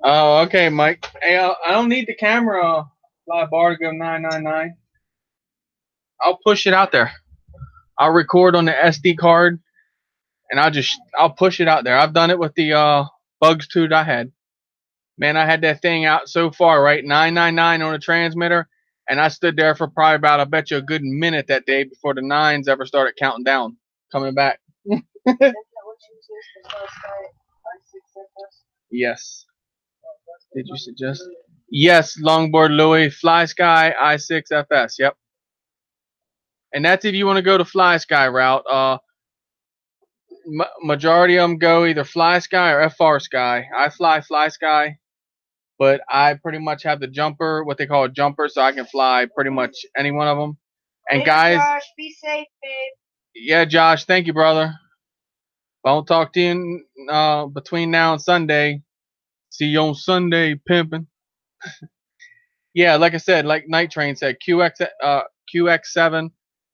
Oh, okay, Mike. Hey, I don't need the camera Fly Bar to go 999. I'll push it out there. I'll record on the SD card, and I'll push it out there. I've done it with the Bugs 2 that I had. Man, I had that thing out so far, right? 999 on the transmitter, and I stood there for probably about, I bet you, a good minute that day before the 9s ever started counting down, coming back. Yes. Did you suggest? Yes, Longboard Louis, Fly Sky i6FS. Yep. And that's if you want to go the Fly Sky route. Majority of them go either Fly Sky or FR Sky. I fly Fly Sky, but I pretty much have the jumper, what they call a jumper, so I can fly pretty much any one of them. And guys, Josh, be safe, babe. Yeah, Josh, thank you, brother. If I don't talk to you between now and Sunday, see you on Sunday, pimping. Yeah, like I said, like Night Train said, QX7.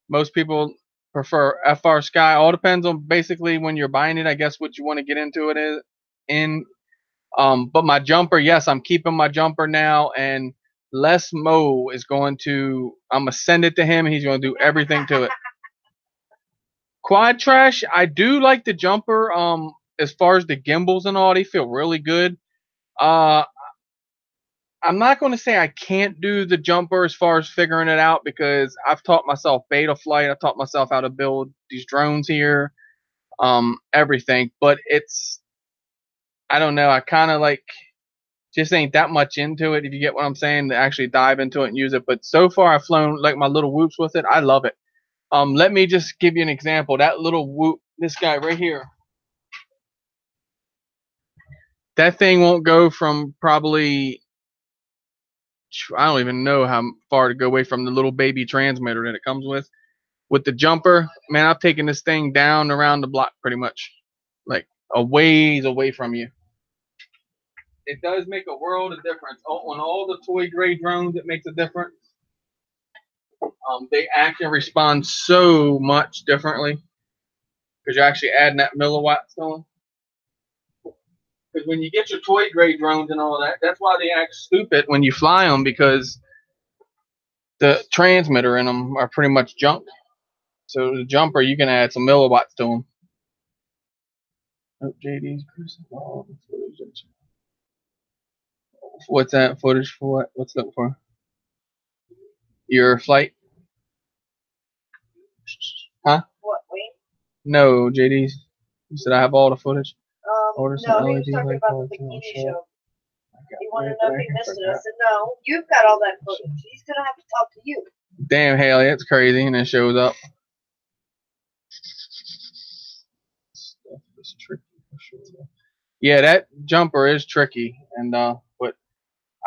Most people prefer FR Sky. All depends on basically when you're buying it, I guess, what you want to get into it in. But my jumper, yes, I'm keeping my jumper now, and Les Mo is I'm gonna send it to him, and he's gonna do everything to it. Quad Trash, I do like the jumper. As far as the gimbals and all, they feel really good. I'm not going to say I can't do the jumper as far as figuring it out, because I've taught myself beta flight. I've taught myself how to build these drones here, everything. But I don't know. I kind of like Just ain't that much into it, if you get what I'm saying, to actually dive into it and use it. But so far, I've flown like my little whoops with it. I love it. Let me just give you an example. That little whoop, this guy right here, that thing won't go from probably, I don't even know how far to go away from the little baby transmitter that it comes with. With the jumper, man, I've taken this thing down around the block pretty much, like a ways away from you. It does make a world of difference. On all the toy grade drones, it makes a difference. They actually respond so much differently because you're actually adding that milliwatts to them. Because when you get your toy grade drones and all that, that's why they act stupid when you fly them, because the transmitter in them are pretty much junk. So the jumper, you can add some milliwatts to them. Oh, JD's what's that footage for? What? What's that for? Your flight? Huh? What, wait? No, JD's. You said I have all the footage? No, he was talking about the bikini show. He wanted to know if he missed it. I said, no, you've got all that footage. He's going to have to talk to you. Damn, Haley, it's crazy, and it shows up. Stuff is tricky for sure. Yeah, that jumper is tricky, and but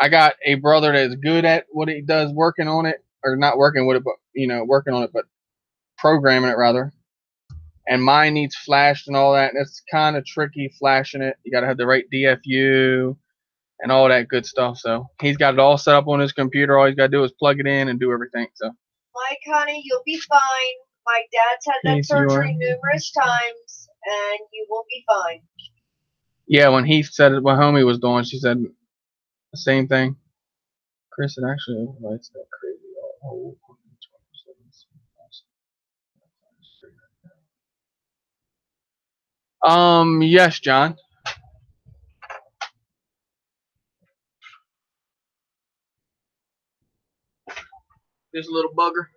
I got a brother that's good at what he does, working on it, or not working with it, but working on it, but programming it rather. And mine needs flashed and all that, and it's kind of tricky flashing it. You got to have the right DFU and all that good stuff. So he's got it all set up on his computer. All he's got to do is plug it in and do everything. So, Mike, honey, you'll be fine. My dad's had that surgery numerous times, and you will be fine. Yeah, when he said it, what homie was doing, she said the same thing. Chris, it actually lights that crazy. Yes, John. This little bugger.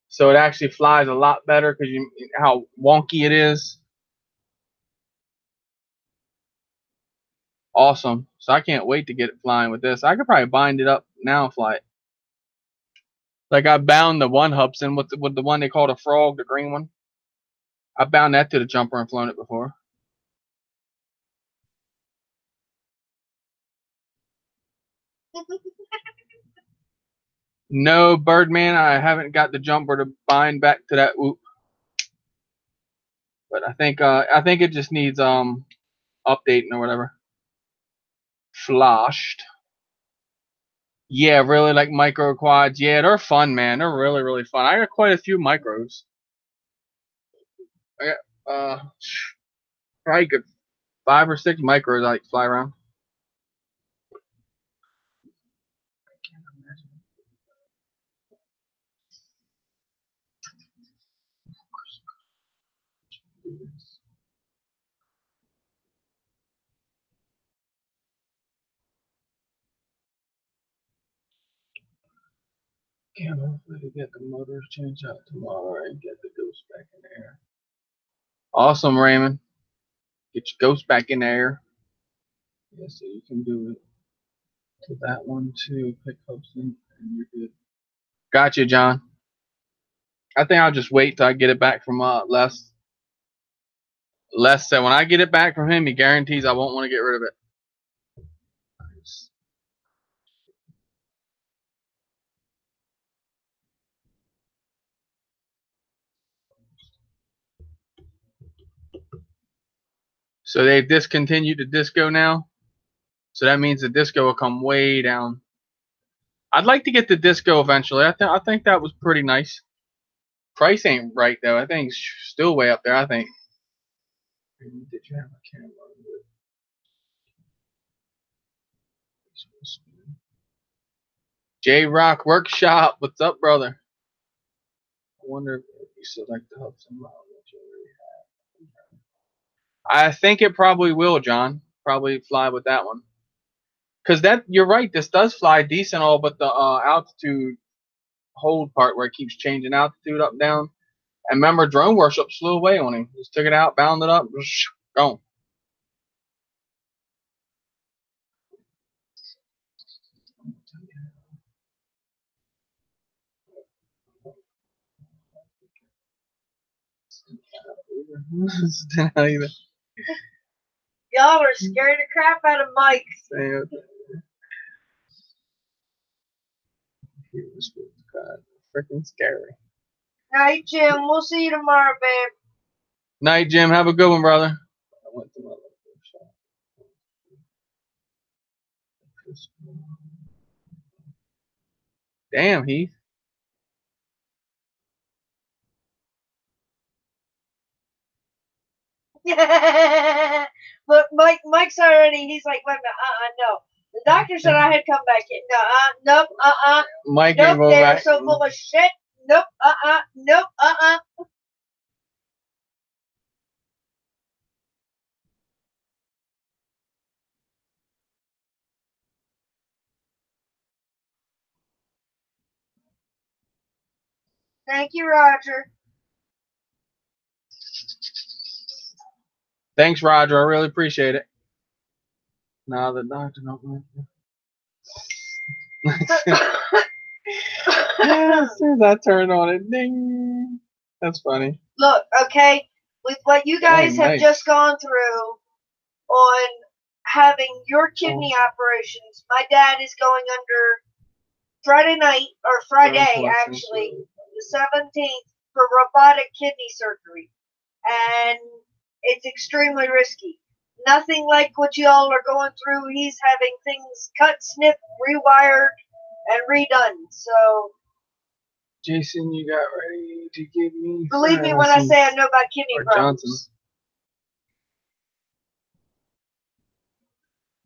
So it actually flies a lot better because how wonky it is. Awesome. So I can't wait to get it flying with this. I could probably bind it up now and fly it. Like I bound the one Hubsan with the one they call the frog, the green one. I bound that to the jumper and flown it before. No, Birdman, I haven't got the jumper to bind back to that whoop. But I think it just needs updating or whatever. Flashed. Yeah, really like micro quads. Yeah, they're fun, man. They're really, really fun. I got quite a few micros. I got probably good 5 or 6 micros I like to fly around. Can't hopefully to get the motors changed out tomorrow and get the ghost back in the air. Awesome, Raymond. Get your ghost back in the air. Yeah, so you can do it to that one too. Pick Hubsan and you're good. Gotcha, John. I think I'll just wait till I get it back from Les. Les said when I get it back from him, he guarantees I won't want to get rid of it. So they've discontinued the disco now. So that means the disco will come way down. I'd like to get the disco eventually. I think that was pretty nice. Price ain't right though. I think it's still way up there. I think. Did you have a camera? J Rock Workshop. What's up, brother? I wonder if you select the Hubsan model that you already have. I think it probably will, John. Probably fly with that one. Because you're right. This does fly decent, all but the altitude hold part where it keeps changing altitude up and down. And remember, drone worship slew away on him. Just took it out, bound it up, gone. Y'all are scaring the crap out of Mike. He was freaking scary. Night, Jim. We'll see you tomorrow, babe. Night, Jim. Have a good one, brother. I went to my local shop. Damn, Heath. But Mike's already. He's like, wait a minute. No. The doctor said I had come back in. No. Nope. Mike nope. Ain't go They're back. so full of shit. Nope. Nope. Thank you, Roger. Thanks, Roger. I really appreciate it. Now the doctor don't as soon as I turned on it, ding. That's funny. Look, okay, with what you guys have just gone through on having your kidney operations, my dad is going under Friday night, or Friday actually, the 17th, for robotic kidney surgery. And it's extremely risky. Nothing like what y'all are going through. He's having things cut, snipped, rewired, and redone. So, Jason, you got ready to give me. Believe me when I say I know about kidney problems. Johnson.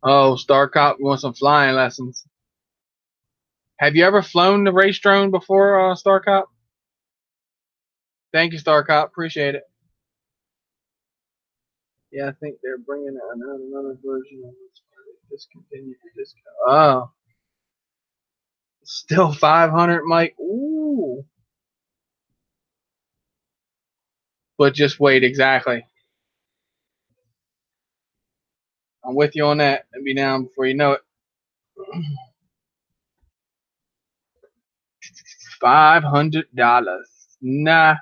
Oh, Star Cop wants some flying lessons. Have you ever flown the race drone before, Star Cop? Thank you, Star Cop. Appreciate it. Yeah, I think they're bringing out another version of this. Discontinued the discount. Oh. Still 500, Mike. Ooh. But just wait, exactly. I'm with you on that. It'll be down before you know it. $500. Nah.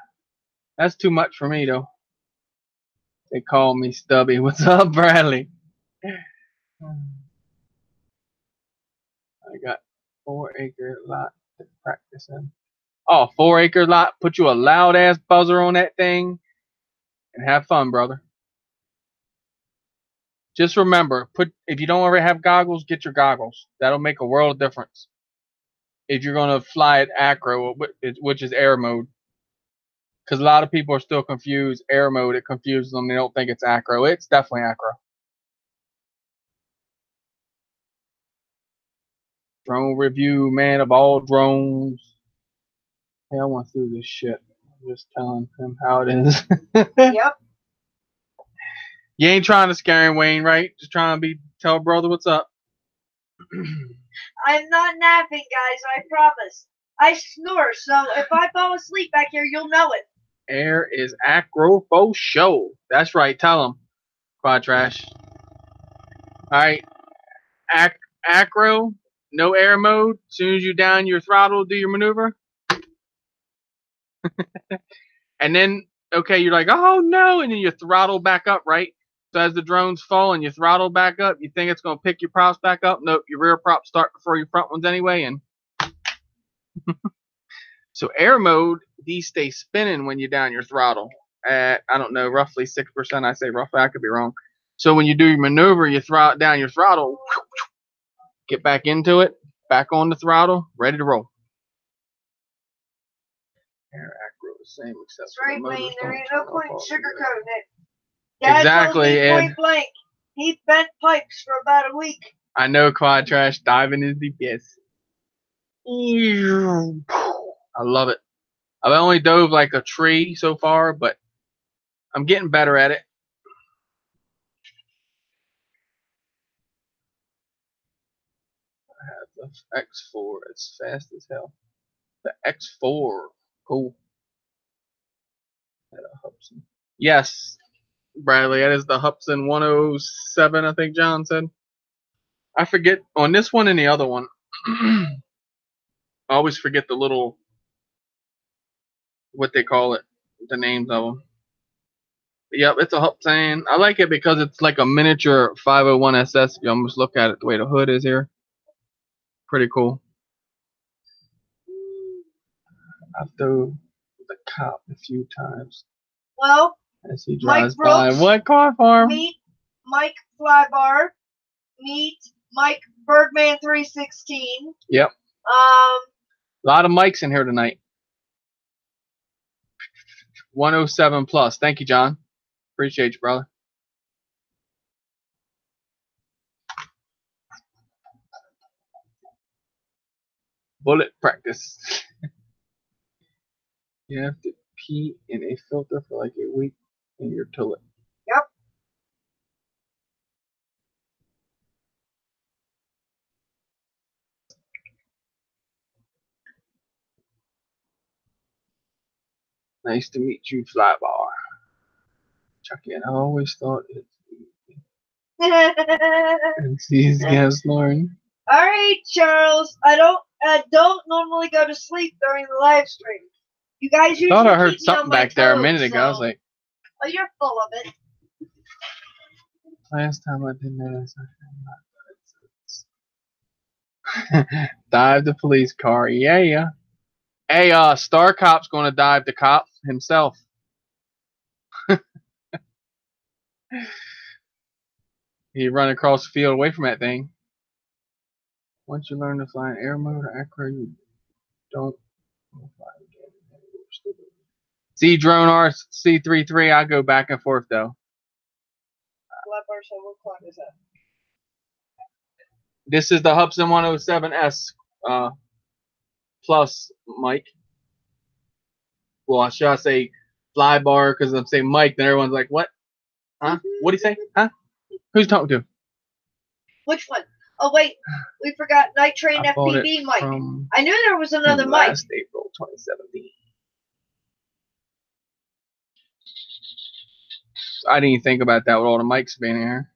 That's too much for me, though. They call me Stubby. What's up, Bradley? I got 4-acre lot to practice in. Oh, 4-acre lot. Put you a loud ass buzzer on that thing and have fun, brother. Just remember, if you don't already have goggles, get your goggles. That'll make a world of difference. If you're gonna fly at acro, which is air mode, because a lot of people are still confused. Air mode, it confuses them. They don't think it's acro. It's definitely acro. Drone review, man of all drones. Hey, I want to do this shit. I'm just telling him how it is. Yep. You ain't trying to scare him, Wayne, right? Just trying to tell brother what's up. I'm not napping, guys. I promise. I snore, so if I fall asleep back here, you'll know it. Air is acro for show. That's right. Tell him. Quad Trash. All right. Acro, no air mode. As soon as you down your throttle, do your maneuver. And then, okay, you're like, oh no, and then you throttle back up, right? So as the drone's falling, you throttle back up. You think it's going to pick your props back up? Nope, your rear props start before your front ones anyway. And so air mode, these stay spinning when you're down your throttle at, I don't know, roughly 6%. I say roughly, I could be wrong. So when you do your maneuver, you throw down your throttle, get back into it, back on the throttle, ready to roll. Air acro, the same except for the motors. There ain't no point sugarcoating it. Dad exactly, told me point blank. He bent pipes for about a week. I know, Quad Trash. Diving is the best. I love it. I've only dove like a tree so far, but I'm getting better at it. I have the X4. It's fast as hell. The X4. Cool. Hubsan. Yes, Bradley, that is the Hubsan 107, I think John said. I forget on this one and the other one. I always forget the little, what they call it, the names of them. Yep, it's a Hubsan. I like it because it's like a miniature 501 SS. You almost look at it the way the hood is here. Pretty cool. I've thrown the cop a few times. Well, as he drives by. What car farm? Meet Mike Flybar. Meet Mike Birdman 316. Yep. A lot of mics in here tonight. 107 plus. Thank you, John. Appreciate you, brother. Bullet practice. You have to pee in a filter for like a week in your toilet. Yep. Nice to meet you, Flybar. Chucky, and I always thought it's and sees gas Lauren. All right, Charles. I don't normally go to sleep during the live stream. You guys usually I thought I heard keep me on something my back there a toes, minute ago. so. I was like, oh, you're full of it. Last time I did that, dive the police car. Yeah. Hey, Star Cop's going to dive the cop himself. He run across the field away from that thing. Once you learn to fly in air mode or acro, you don't fly again. See drone RC33, I go back and forth though. This is the Hubsan 107S plus Mike. Well, should I say Flybar because I'm saying Mike, then everyone's like, what? Huh? What'd he say? Huh? Who's talking to? Which one? Oh, wait. We forgot Night Train FPV Mike. I knew there was another Mike. Last April 2017. I didn't even think about that with all the mics being here.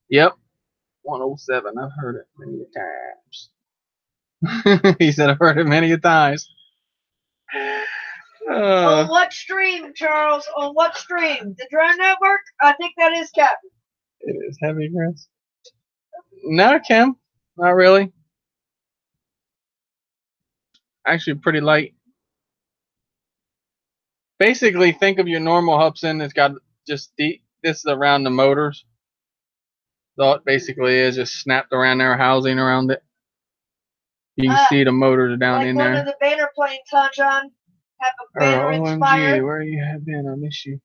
Yep. 107. I've heard it many times. He said I've heard it many times. On what stream, Charles? On what stream? The Drone Network? I think that is Captain. It is heavy, Chris. No, Kim. Not really. Actually, pretty light. Basically, think of your normal Hubsan. It's got just this is around the motors. So it basically is just snapped around there, housing around it. You can see the motors down like in one there. Of the banner planes, huh, John? Have a banner inspired. OMG, where you have been? I miss you.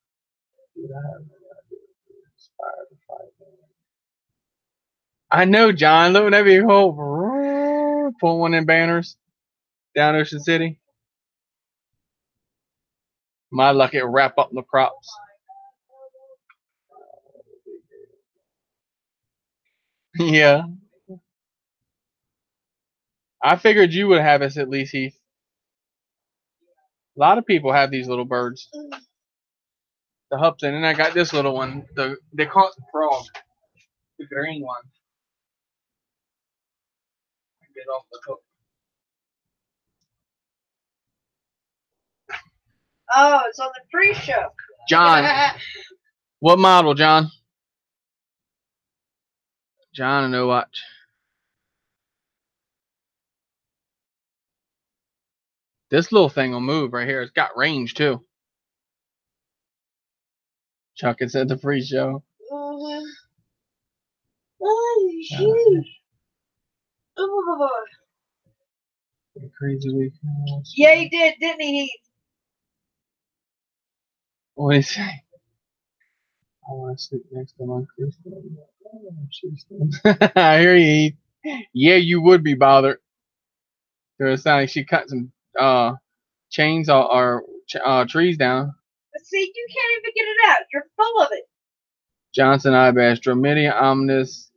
I know, John. Look, that'd be cool. Pull one of them banners down Ocean City. My luck, it wrap up the props. Yeah. I figured you would have us at least, Heath. A lot of people have these little birds. The Hubsan, and I got this little one. They call it the frog. The green one. Get off the hook. Oh, it's on the pre-show. John. What model, John? John and no watch. This little thing will move right here. It's got range too. Chuck, it's at the pre-show. Oh, shoot. Oh. Crazy week. Yeah, he did, didn't he? What did he say? I want to sleep next to my Kristen. I hear you. Yeah, you would be bothered. It sounds like she cut some chains or trees down. See, you can't even get it out. You're full of it. Johnson Ibash Dromidia Omnis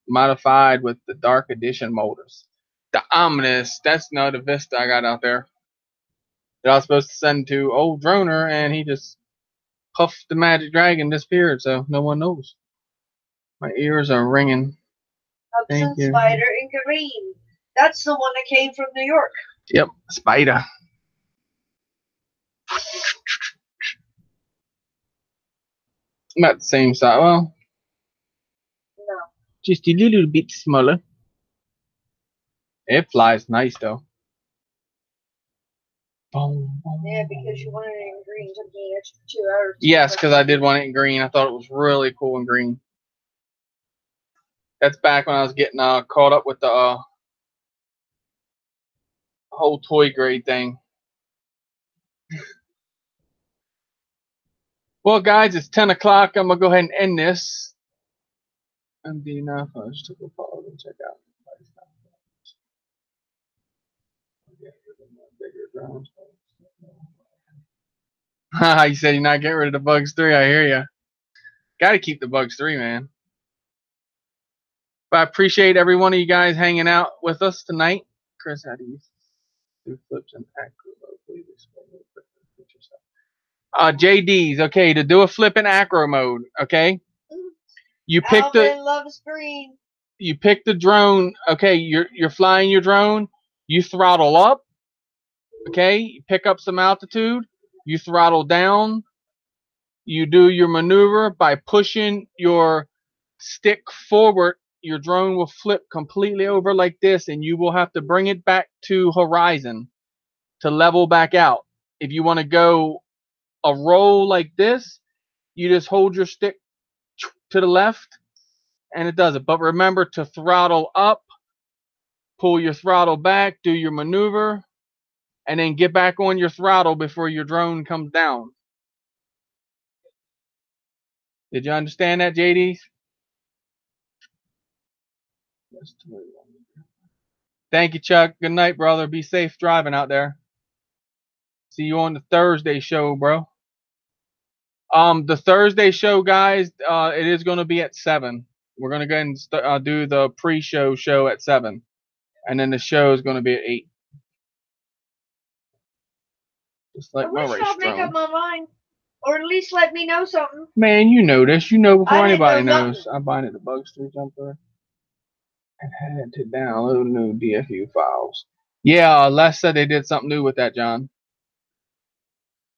modified with the Dark Edition motors. The Omnis. That's not a Vista I got out there that I was supposed to send to old Droner, and he just puffed the Magic Dragon, disappeared, so no one knows. My ears are ringing. Hudson Spider in green. That's the one that came from New York. Yep, Spider. Not the same size. Well, no. Just a little bit smaller. It flies nice though. Boom, boom, yeah, because you wanted it in green. Took me an extra 2 hours. Yes, because I did want it in green. I thought it was really cool in green. That's back when I was getting caught up with the whole toy grade thing. Well, guys, it's 10 o'clock. I'm going to go ahead and end this. MD enough. I just took a pause and check out. Haha, you said you're not getting rid of the Bugs 3. I hear you. Got to keep the Bugs 3, man. But I appreciate every one of you guys hanging out with us tonight. Chris, how do you do flips and acro mode? Please explain real quick. JD's, okay, to do a flip in acro mode, okay? You pick Alvin loves green. You pick the drone, okay, you're flying your drone, you throttle up, okay, you pick up some altitude, you throttle down, you do your maneuver by pushing your stick forward, your drone will flip completely over like this, and you will have to bring it back to horizon to level back out. If you want to go a roll like this, you just hold your stick to the left and it does it. But remember to throttle up, pull your throttle back, do your maneuver, and then get back on your throttle before your drone comes down. Did you understand that, JD? Thank you, Chuck. Good night, brother. Be safe driving out there. See you on the Thursday show, bro. The Thursday show, guys, it is going to be at 7. We're going to go and do the pre-show show at 7. And then the show is going to be at 8. Just like my race I'll make up my mind. Or at least let me know something. Man, you know this. You know before anybody knows. I'm buying it the Bugs 3 jumper. And had to download new DFU files. Yeah, Les said they did something new with that, John.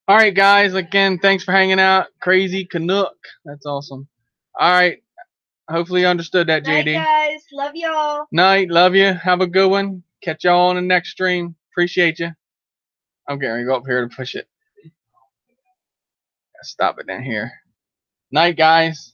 All right, guys. Again, thanks for hanging out. Crazy Canuck. That's awesome. All right. Hopefully you understood that, JD. Night, guys. Love y'all. Night. Love you. Have a good one. Catch y'all on the next stream. Appreciate you. I'm getting ready to go up here to push it. Stop it down here. Night, guys.